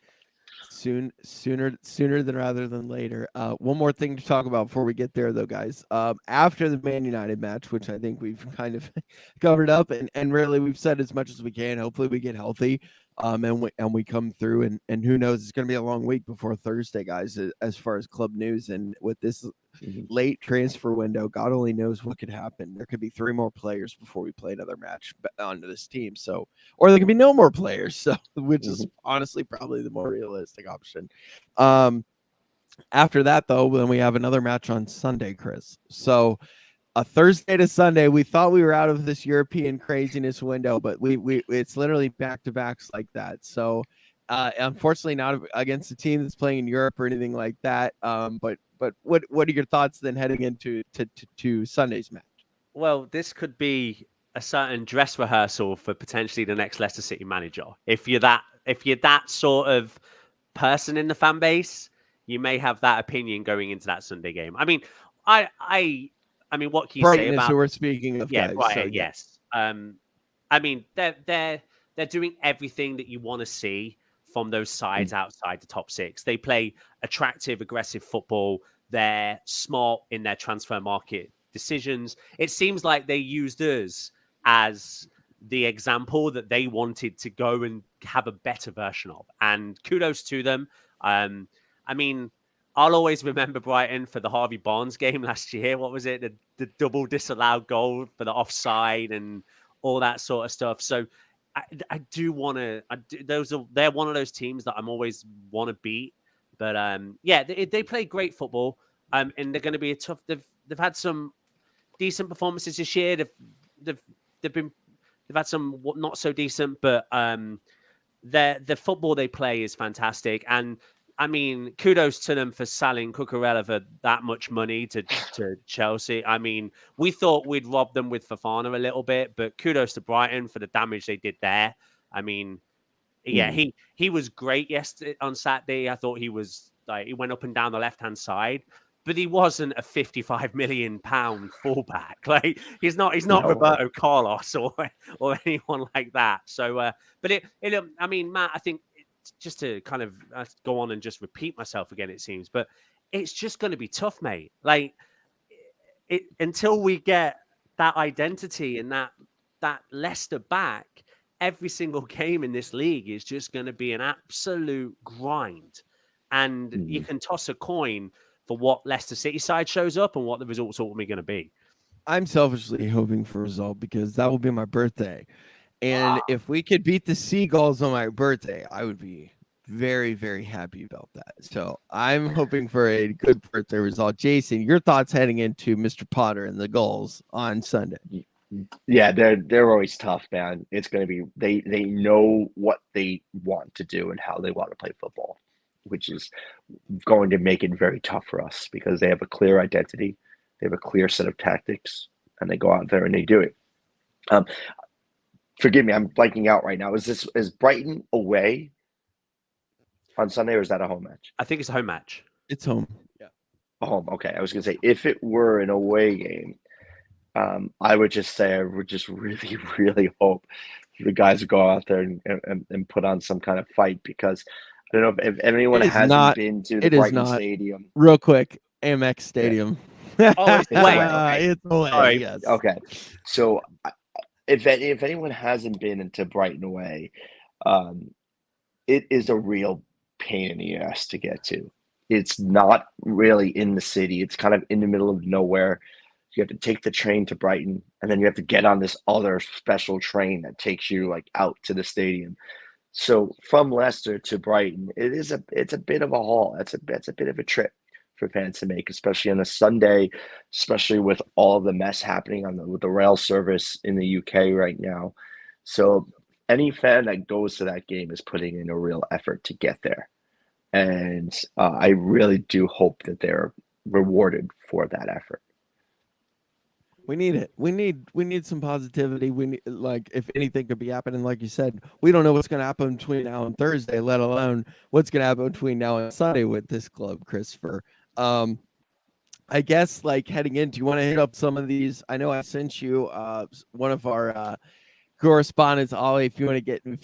Sooner than rather than later. One more thing to talk about before we get there, though, guys. After the Man United match, which I think we've kind of covered up, and really we've said as much as we can. Hopefully, we get healthy, and we come through, and who knows? It's going to be a long week before Thursday, guys. As far as club news, and with this late transfer window, God only knows what could happen. There could be 3 more players before we play another match onto this team. So, or there could be no more players. So, which is honestly probably the more realistic option. After that, though, then we have another match on Sunday, Chris. So, a Thursday to Sunday, we thought we were out of this European craziness window, but we it's literally back to backs like that. So, unfortunately, not against a team that's playing in Europe or anything like that. But what are your thoughts then heading into to Sunday's match? Well, this could be a certain dress rehearsal for potentially the next Leicester City manager. If you're that sort of person in the fan base, you may have that opinion going into that Sunday game. I mean, I mean, what can you say Brighton is about? who we're speaking of, Yeah, guys. Brighton. So, yeah. Yes. I mean, they're doing everything that you want to see from those sides outside the top 6. They play attractive, aggressive football. They're smart in their transfer market decisions. It seems like they used us as the example that they wanted to go and have a better version of. And kudos to them. I mean, I'll always remember Brighton for the Harvey Barnes game last year. What was it? The double disallowed goal for the offside and all that sort of stuff. So I do want to. They're one of those teams that I'm always want to beat. But yeah, they play great football. And they're going to be a tough. They've had some decent performances this year. They've had some not so decent, but the football they play is fantastic. And I mean, kudos to them for selling Cucurella for that much money to Chelsea. I mean, we thought we'd rob them with Fofana a little bit, but kudos to Brighton for the damage they did there. I mean, yeah, he was great yesterday on Saturday. I thought he was like he went up and down the left hand side, but he wasn't a £55 million fullback. Like he's not No. Roberto Carlos or anyone like that. So, but I mean, Matt, I think just to kind of go on and just repeat myself again, it seems, but it's just going to be tough, mate. Like until we get that identity and that Leicester back. Every single game in this league is just going to be an absolute grind. And you can toss a coin for what Leicester City side shows up and what the results are going to be. I'm selfishly hoping for a result because that will be my birthday. And if we could beat the Seagulls on my birthday, I would be very, very happy about that. So I'm hoping for a good birthday result. Jason, your thoughts heading into Mr. Potter and the Gulls on Sunday? Yeah, they're always tough, man. It's going to be they know what they want to do and how they want to play football, which is going to make it very tough for us because they have a clear identity, they have a clear set of tactics, and they go out there and they do it. Forgive me, I'm blanking out right now. Is Brighton away on Sunday or is that a home match? I think it's a home match. It's home. Yeah, a home. Okay, I was going to say if it were an away game. I would just say I would just really, really hope the guys would go out there and put on some kind of fight because I don't know if anyone hasn't been to the Brighton Stadium. Real quick, Amex Stadium. Yeah. Oh, it's away. Okay. It's away. Sorry. Yes. Okay. So if anyone hasn't been into Brighton away, it is a real pain in the ass to get to. It's not really in the city. It's kind of in the middle of nowhere. You have to take the train to Brighton, and then you have to get on this other special train that takes you like out to the stadium. So from Leicester to Brighton, it's a bit of a haul. That's a bit of a trip for fans to make, especially on a Sunday, especially with all of the mess happening with the rail service in the UK right now. So any fan that goes to that game is putting in a real effort to get there. and I really do hope that they're rewarded for that effort. We need it. We need some positivity. We need, like, if anything could be happening, like you said, we don't know what's going to happen between now and Thursday, let alone what's going to happen between now and Sunday with this club, Christopher. Um, I guess, like, heading in, do you want to hit up some of these? I know I sent you one of our correspondence, Ollie. If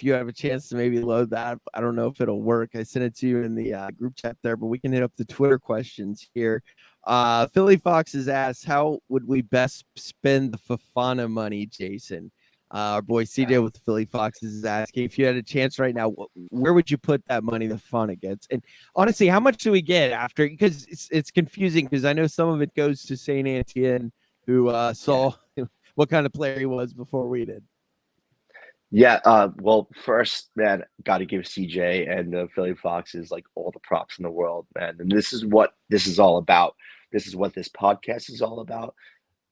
you have a chance to maybe load that, I don't know if it'll work. I sent it to you in the group chat there, but we can hit up the Twitter questions here. Philly Fox has asked, how would we best spend the Fofana money, Jason? Our boy CJ with the Philly Foxes is asking, if you had a chance right now, where would you put that money the Fofana gets? And honestly, how much do we get after? Because it's confusing, because I know some of it goes to Saint Etienne, who saw what kind of player he was before we did. Yeah, well, first, man, got to give CJ and the Philly Foxes like all the props in the world, man. And this is what this is all about. This is what this podcast is all about.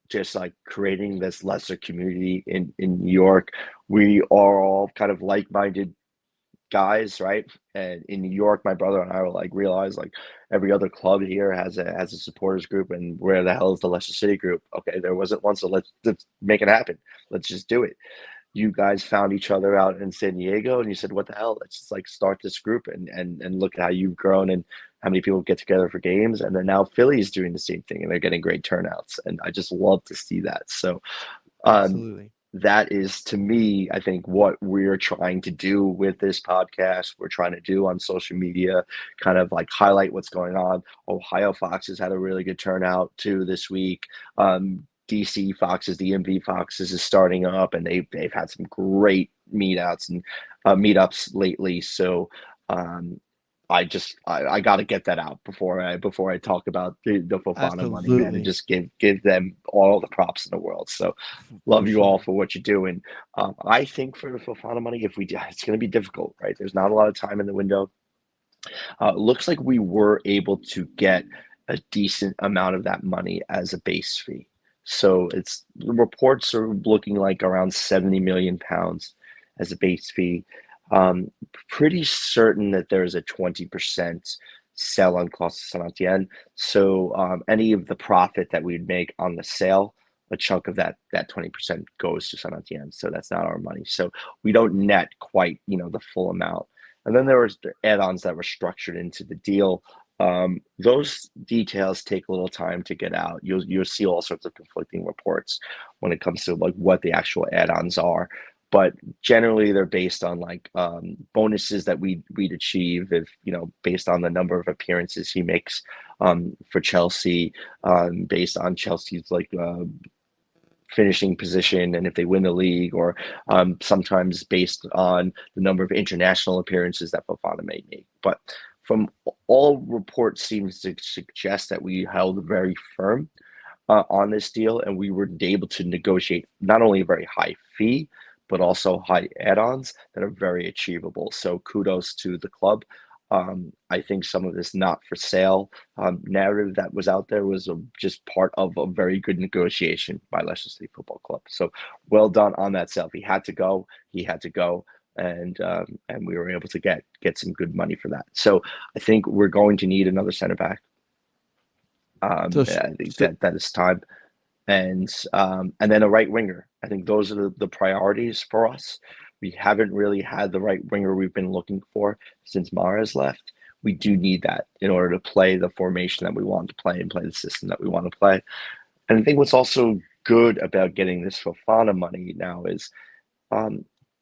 Just like creating this lesser community in New York. We are all kind of like-minded guys, right? And in New York, my brother and I were like realize like every other club here has a supporters group, and where the hell is the Leicester City group? Okay, there wasn't one, so let's make it happen. Let's just do it. You guys found each other out in San Diego, and you said, "What the hell? Let's just like start this group and look at how you've grown and how many people get together for games." And then now Philly is doing the same thing, and they're getting great turnouts, and I just love to see that. So, Absolutely. that is to me, I think, what we're trying to do with this podcast. We're trying to do on social media, kind of like highlight what's going on. Ohio Foxes had a really good turnout too this week. DC Foxes, the MV Foxes is starting up, and they've had some great meetups and meetups lately. So I got to get that out before I talk about the Fofana money, man, and Absolutely. just give them all the props in the world. So love For you all sure. for what you do, and I think for the Fofana money, if we do, it's going to be difficult, right? There's not a lot of time in the window. Looks like we were able to get a decent amount of that money as a base fee. So it's the reports are looking like around 70 million pounds as a base fee. Um, Pretty certain that there's a 20% sell on cost of Saint Etienne. So any of the profit that we'd make on the sale, a chunk of that 20% goes to Saint Etienne. So that's not our money. So we don't net quite, the full amount. And then there was the add-ons that were structured into the deal. Those details take a little time to get out. You'll see all sorts of conflicting reports when it comes to like what the actual add-ons are. But generally, they're based on like bonuses that we'd achieve if based on the number of appearances he makes for Chelsea, based on Chelsea's like finishing position and if they win the league, or sometimes based on the number of international appearances that Fofana may make. But from all reports seems to suggest that we held very firm on this deal, and we were able to negotiate not only a very high fee, but also high add-ons that are very achievable. So kudos to the club. I think some of this not for sale narrative that was out there was just part of a very good negotiation by Leicester City Football Club. So well done on that sale. If he had to go, he had to go, and we were able to get some good money for that. So I think we're going to need another center back. I think that is time, and then a right winger. I think those are the priorities for us. We haven't really had the right winger we've been looking for since Mahrez left. We do need that in order to play the formation that we want to play and play the system that we want to play. And I think what's also good about getting this Fofana money now is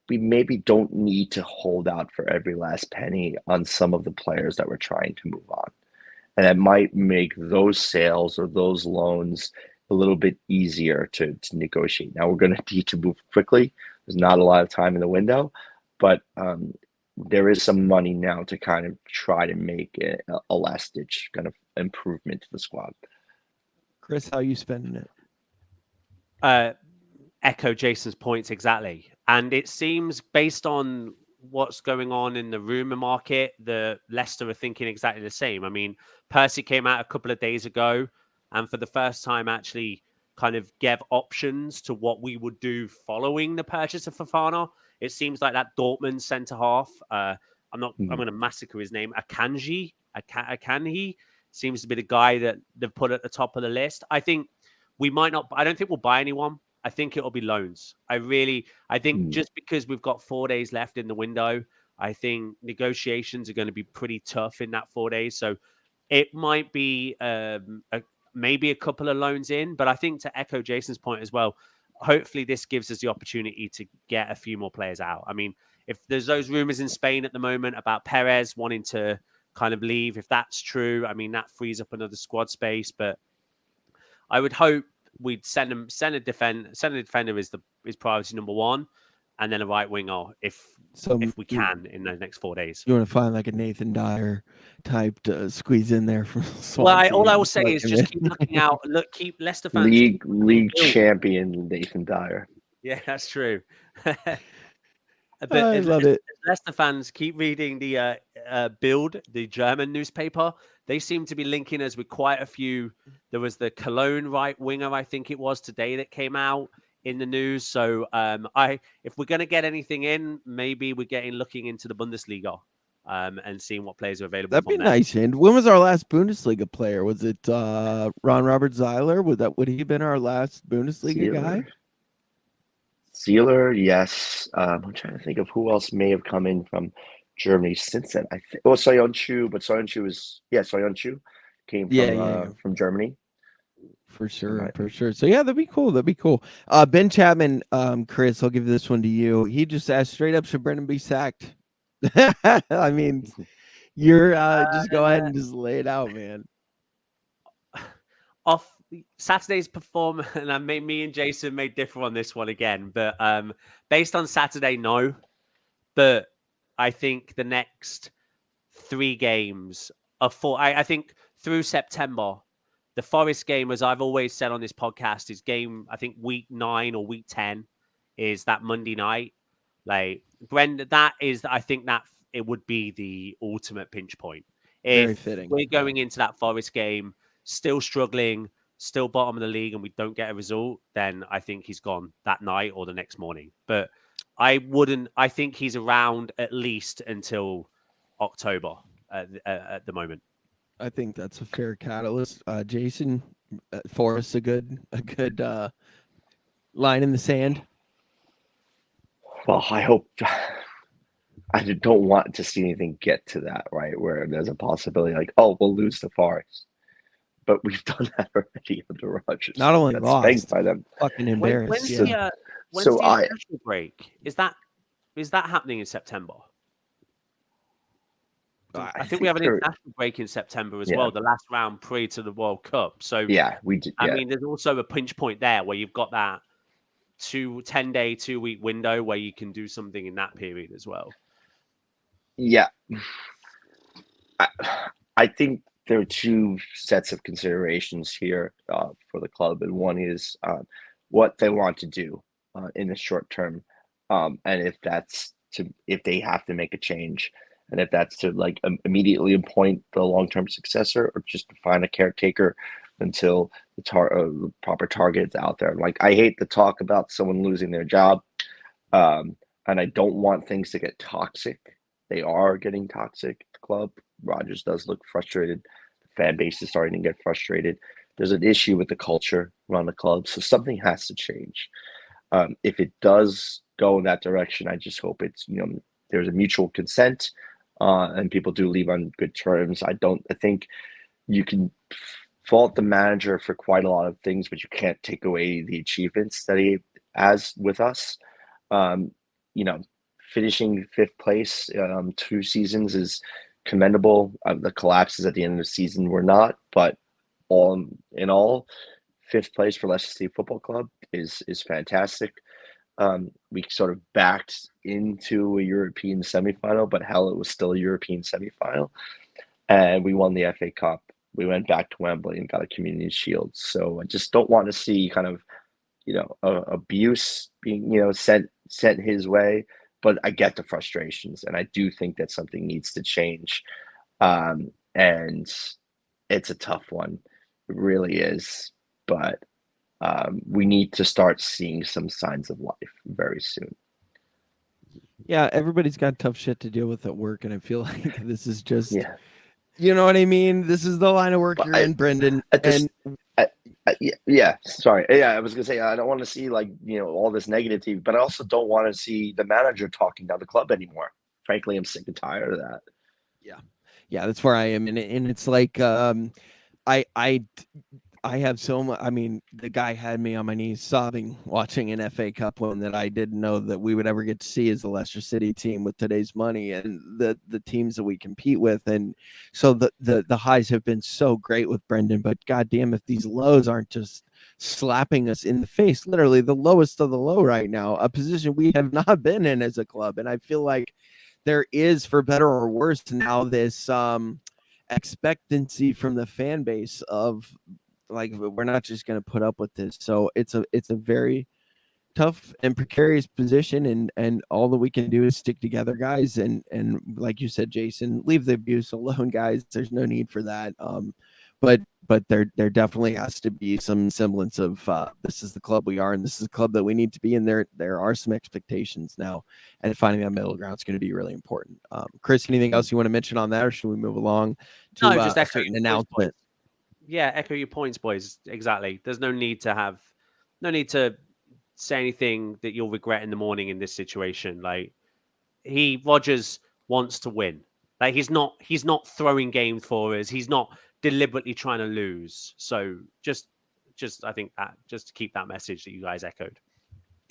we maybe don't need to hold out for every last penny on some of the players that we're trying to move on. And it might make those sales or those loans a little bit easier to negotiate. Now we're going to need to move quickly. There's not a lot of time in the window, but there is some money now to kind of try to make a last-ditch kind of improvement to the squad. Chris, how you spending it? Echo Jason's points exactly. And it seems based on what's going on in the rumor market, the Leicester are thinking exactly the same. I mean, Percy came out a couple of days ago and for the first time actually kind of gave options to what we would do following the purchase of Fofana. It seems like that Dortmund centre half, I I'm going to massacre his name. Akanji seems to be the guy that they've put at the top of the list. I think we might not. I don't think we'll buy anyone. I think it'll be loans. I think just because we've got 4 days left in the window, I think negotiations are going to be pretty tough in that 4 days. So it might be maybe a couple of loans in, but I think to echo Jason's point as well, hopefully this gives us the opportunity to get a few more players out. I mean, if there's those rumors in Spain at the moment about Perez wanting to kind of leave, if that's true, I mean, that frees up another squad space, but I would hope we'd send a defender is priority number one, and then a right winger if we can in the next 4 days. You want to find like a Nathan Dyer type to squeeze in there from Swansea. Well, all I will say is just keep looking out. Keep Leicester fans. League champion Nathan Dyer. Yeah, that's true. But I love it. Leicester fans keep reading the Bild, the German newspaper. They seem to be linking us with quite a few. There was the Cologne right winger, I think it was today, that came out in the news. So if we're going to get anything in, maybe we're looking into the Bundesliga and seeing what players are available. That'd be nice. And when was our last Bundesliga player? Was it Ron Robert Zeiler? Would he have been our last Bundesliga guy? Sealer, yes. I'm trying to think of who else may have come in from Germany since then. I think Soyuncu, but Soyuncu came from Germany. For sure. So yeah, that'd be cool. Ben Chapman, Chris, I'll give this one to you. He just asked straight up, should Brendan be sacked? I mean, you're just go ahead and just lay it out, man. Off Saturday's performance, and me and Jason may differ on this one again, but based on Saturday, no. But I think the next 3 games are I think through September, the Forest game, as I've always said on this podcast, is game, I think week 9 or week 10 is that Monday night. Like, Brendan, I think that it would be the ultimate pinch point. Very fitting. We're going into that Forest game still struggling, still bottom of the league, and we don't get a result, then I think he's gone that night or the next morning. But I think he's around at least until October at the moment. I think that's a fair catalyst. Jason, for us, a good line in the sand. Well, I hope. I don't want to see anything get to that, right? Where there's a possibility like, oh, we'll lose the Forest. But we've done that already under Rodgers. Not only lost, by them. Fucking embarrassed. When's the international break? Is that happening in September? I think we have an international break in September as well, the last round pre to the World Cup. So yeah, we did. I mean, there's also a pinch point there where you've got that 10-day, 2-week window where you can do something in that period as well. Yeah, I think there are 2 sets of considerations here for the club, and one is what they want to do in the short term, and if they have to make a change, and if that's to like immediately appoint the long-term successor, or just to find a caretaker until the proper target is out there. Like, I hate the talk about someone losing their job, and I don't want things to get toxic. They are getting toxic at the club. Rodgers does look frustrated. The fan base is starting to get frustrated. There's an issue with the culture around the club, so something has to change. If it does go in that direction, I just hope it's there's a mutual consent, and people do leave on good terms. I think you can fault the manager for quite a lot of things, but you can't take away the achievements that he has with us. Finishing 5th place 2 seasons is commendable. The collapses at the end of the season were not, but all in all, 5th place for Leicester City Football Club is fantastic. We sort of backed into a European semifinal, but hell, it was still a European semifinal, and we won the FA Cup. We went back to Wembley and got a Community Shield. So I just don't want to see kind of abuse being sent his way. But I get the frustrations, and I do think that something needs to change. And it's a tough one. It really is. But we need to start seeing some signs of life very soon. Yeah, everybody's got tough shit to deal with at work, and I feel like this is just, Yeah, you know what I mean? This is the line of work but you're in, Brendan. at this, And yeah. Sorry, yeah. I was gonna say I don't want to see like all this negativity, but I also don't want to see the manager talking down the club anymore. Frankly, I'm sick and tired of that. yeah, yeah, that's where I am. And it's like, I, I, I have so much. I mean, the guy had me on my knees sobbing watching an FA Cup win that I didn't know that we would ever get to see as the Leicester City team with today's money and the teams that we compete with. And so the highs have been so great with Brendan, but goddamn, if these lows aren't just slapping us in the face, literally the lowest of the low right now, a position we have not been in as a club. And I feel like there is, for better or worse, now this expectancy from the fan base of like we're not just going to put up with this. So it's a very tough and precarious position, and all that we can do is stick together, guys, and like you said, Jason, leave the abuse alone, guys. There's no need for that. But there definitely has to be some semblance of this is the club we are, and this is the club that we need to be in. There are some expectations now, and finding that middle ground is going to be really important. Chris, anything else you want to mention on that, or should we move along No, to just a echo certain your announcement? points. Yeah, echo your points, boys. Exactly. There's no need to say anything that you'll regret in the morning in this situation. Like Rodgers wants to win. Like he's not throwing games for us. He's not deliberately trying to lose. So just I think that just to keep that message that you guys echoed.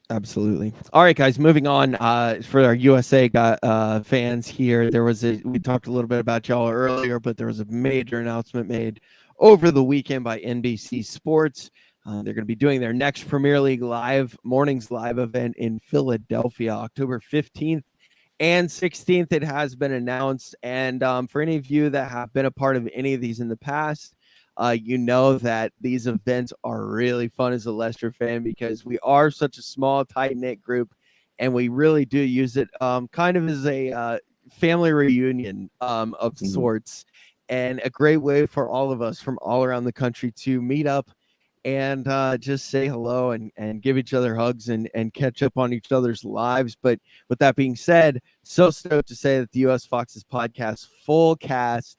Absolutely. All right, guys, moving on. For our USA fans here, we talked a little bit about y'all earlier, but there was a major announcement made over the weekend by NBC Sports. They're going to be doing their next Premier League mornings live event in Philadelphia, October 15th and 16th. It has been announced. And for any of you that have been a part of any of these in the past, you know that these events are really fun as a Leicester fan because we are such a small, tight knit group, and we really do use it kind of as a family reunion of sorts, and a great way for all of us from all around the country to meet up and just say hello and give each other hugs and catch up on each other's lives. But with that being said, so stoked to say that the US Foxes podcast full cast,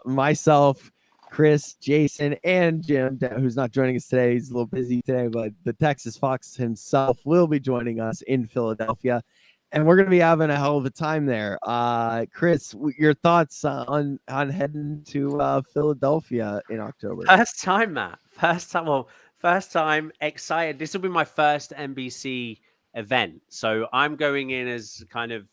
myself, Chris, Jason, and Jim, who's not joining us today. He's a little busy today, but the Texas Fox himself will be joining us in Philadelphia. And we're going to be having a hell of a time there. Chris, your thoughts on heading to Philadelphia in October? First time, Matt. First time. Well, first time. Excited. This will be my first NBC event, so I'm going in as kind of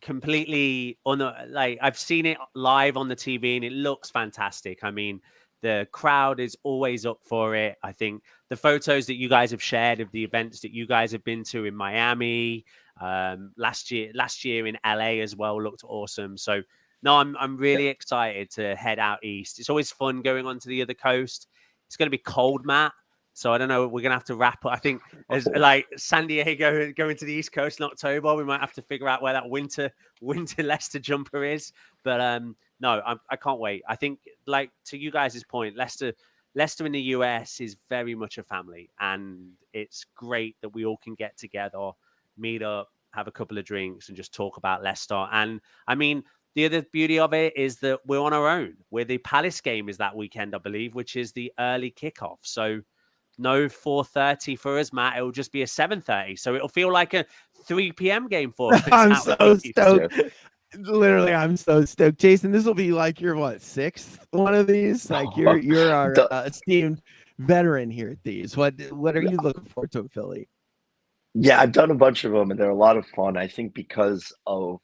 completely on the like. I've seen it live on the TV, and it looks fantastic. I mean, the crowd is always up for it. I think the photos that you guys have shared of the events that you guys have been to in Miami, last year in LA as well, looked awesome. So no, I'm really excited to head out east. It's always fun going on to the other coast. It's going to be cold, Matt. So I don't know. We're gonna have to wrap up. I think as like San Diego going to the East Coast in October, we might have to figure out where that winter Leicester jumper is. But no, I can't wait. I think like to you guys' point, Leicester in the US is very much a family, and it's great that we all can get together, meet up, have a couple of drinks, and just talk about Leicester. And I mean, the other beauty of it is that we're on our own. Where the Palace game is that weekend, I believe, which is the early kickoff. So no 4:30 for us, Matt. It'll just be a 7:30. So it'll feel like a 3 p.m. game for us. I'm so stoked. Literally, I'm so stoked. Jason, this will be like your sixth one of these? Like you're our esteemed veteran here at these. What are you looking forward to in Philly? Yeah, I've done a bunch of them, and they're a lot of fun. I think because of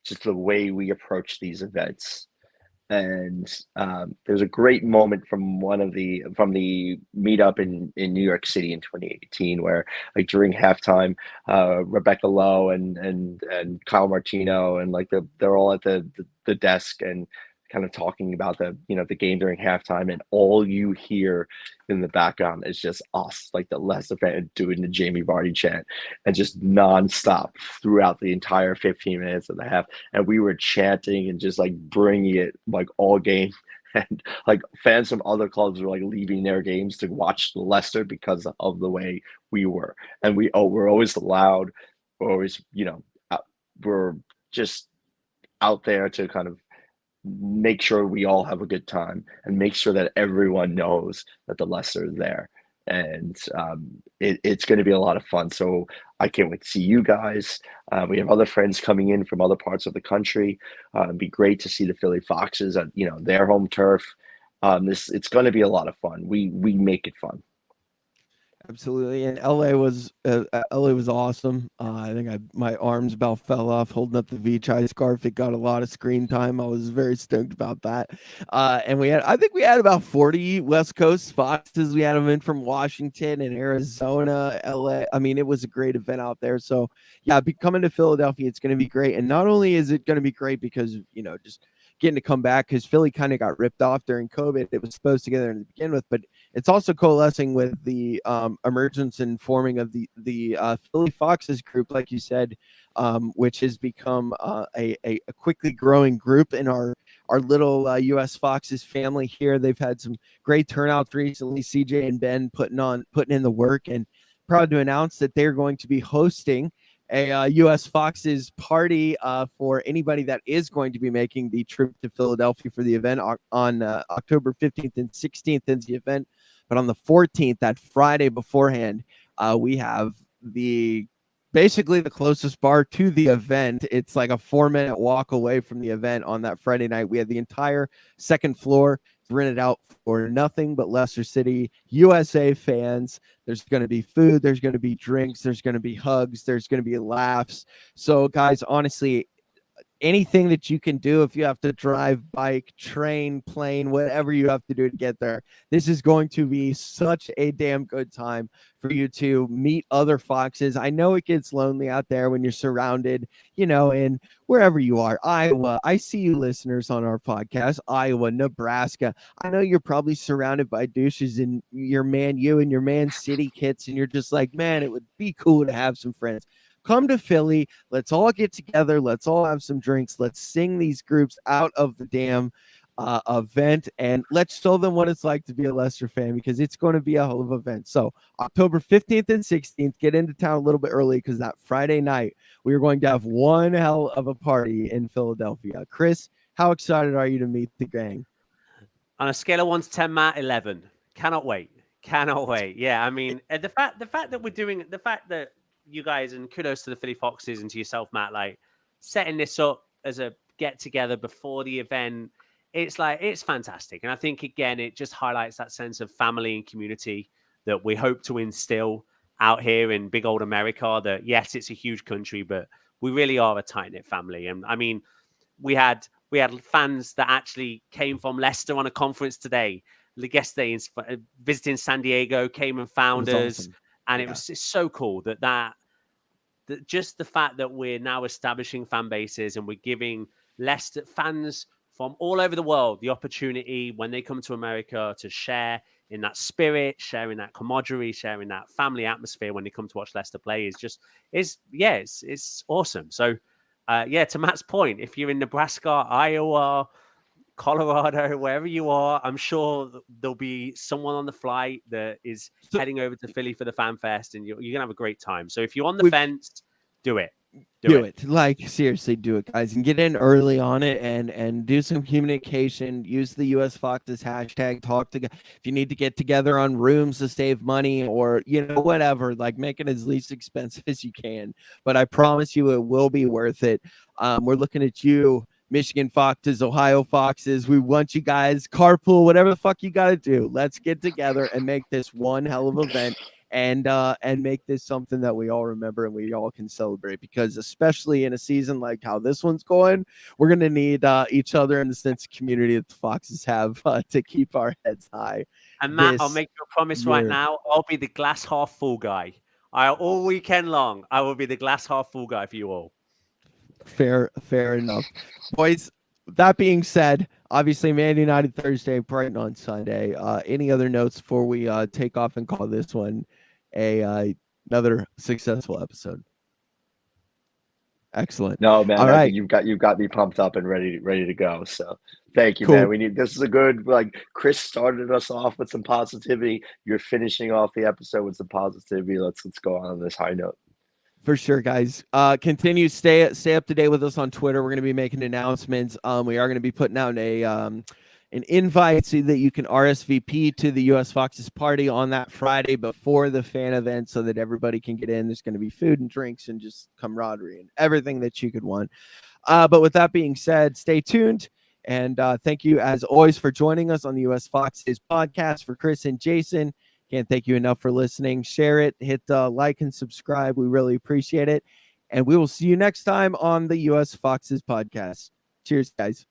just the way we approach these events. And there's a great moment from the meetup in New York City in 2018, where like during halftime, Rebecca Lowe and Kyle Martino and like they're all at the desk and kind of talking about the game during halftime, and all you hear in the background is just us, like the Leicester fan doing the Jamie Vardy chant, and just nonstop throughout the entire 15 minutes of the half. And we were chanting and just like bringing it like all game. And like fans from other clubs were like leaving their games to watch Leicester because of the way we were. And we're always loud. we're always, we're just out there to kind of make sure we all have a good time and make sure that everyone knows that the Leicester is there. And it's going to be a lot of fun. So I can't wait to see you guys. We have other friends coming in from other parts of the country. It'd be great to see the Philly Foxes at their home turf. It's going to be a lot of fun. We make it fun. Absolutely, and LA was awesome. I think my arms about fell off holding up the Vichai scarf. It got a lot of screen time. I was very stoked about that. And I think we had about 40 West Coast Foxes. We had them in from Washington and Arizona, LA. I mean, it was a great event out there. So yeah, coming to Philadelphia, it's going to be great. And not only is it going to be great because just getting to come back, because Philly kind of got ripped off during COVID. It was supposed to get there to begin with, but it's also coalescing with the emergence and forming of the Philly Foxes group, like you said, which has become a quickly growing group in our little U.S. Foxes family here. They've had some great turnouts recently. CJ and Ben putting in the work, and proud to announce that they're going to be hosting a U.S. Foxes party for anybody that is going to be making the trip to Philadelphia for the event on October 15th and 16th is the event. But on the 14th, that Friday beforehand, we have basically the closest bar to the event. It's like a 4-minute walk away from the event on that Friday night. We have the entire second floor rented out for nothing but Leicester City USA fans. There's going to be food, there's going to be drinks, there's going to be hugs, there's going to be laughs. So guys, honestly, anything that you can do, if you have to drive, bike, train, plane, whatever you have to do to get there, this is going to be such a damn good time for you to meet other Foxes. I know it gets lonely out there when you're surrounded, in wherever you are. Iowa, I see you listeners on our podcast, Iowa, Nebraska. I know you're probably surrounded by douches in your Man U and your Man City kits, and you're just like, man, it would be cool to have some friends. Come to Philly. Let's all get together. Let's all have some drinks. Let's sing these groups out of the damn event, and let's show them what it's like to be a Leicester fan, because it's going to be a hell of an event. So October 15th and 16th, get into town a little bit early, because that Friday night we are going to have one hell of a party in Philadelphia. Chris, how excited are you to meet the gang? On a scale of 1 to 10, Matt, 11. Cannot wait. Yeah, I mean, the fact that we're doing the fact that you guys, and kudos to the Philly Foxes and to yourself, Matt, like setting this up as a get together before the event, it's fantastic. And I think, again, it just highlights that sense of family and community that we hope to instill out here in big old America. That yes, it's a huge country, but we really are a tight-knit family. And I mean, we had fans that actually came from Leicester on a conference today. Yesterday, visiting San Diego, came and found us. Awesome. And it's so cool that just the fact that we're now establishing fan bases and we're giving Leicester fans from all over the world the opportunity when they come to America to share in that spirit, sharing that camaraderie, sharing that family atmosphere when they come to watch Leicester play it's awesome. So to Matt's point, if you're in Nebraska, Iowa, Colorado, wherever you are, I'm sure there'll be someone on the flight that is heading over to Philly for the Fan Fest, and you're going to have a great time. So if you're on the fence, do it. Do it. Like, seriously, do it, guys, and get in early on it and do some communication. Use the US Foxes hashtag. If you need to get together on rooms to save money, or whatever, like, make it as least expensive as you can. But I promise you, it will be worth it. We're looking at you, Michigan Foxes, Ohio Foxes. We want you guys, carpool, whatever the fuck you got to do. Let's get together and make this one hell of an event, and make this something that we all remember and we all can celebrate, because especially in a season like how this one's going, we're going to need each other and the sense of community that the Foxes have to keep our heads high. And Matt, I'll make you a promise right now. I'll be the glass half full guy. All weekend long, I will be the glass half full guy for you all. Fair enough. Boys, that being said, obviously Man United Thursday, Brighton on Sunday. Any other notes before we take off and call this one another successful episode? Excellent. No, man, all I right. think you've got me pumped up and ready to go. So thank you, cool. man. This is a good, Chris started us off with some positivity. You're finishing off the episode with some positivity. Let's go on this high note. For sure, guys. Continue stay up to date with us on Twitter. We're going to be making announcements. We are going to be putting out an invite so that you can RSVP to the US Foxes party on that Friday before the fan event, so that everybody can get in. There's going to be food and drinks and just camaraderie and everything that you could want. But with that being said, stay tuned. And thank you, as always, for joining us on the US Foxes podcast. For Chris and Jason, can't thank you enough for listening. Share it, hit like and subscribe. We really appreciate it. And we will see you next time on the US Foxes podcast. Cheers, guys.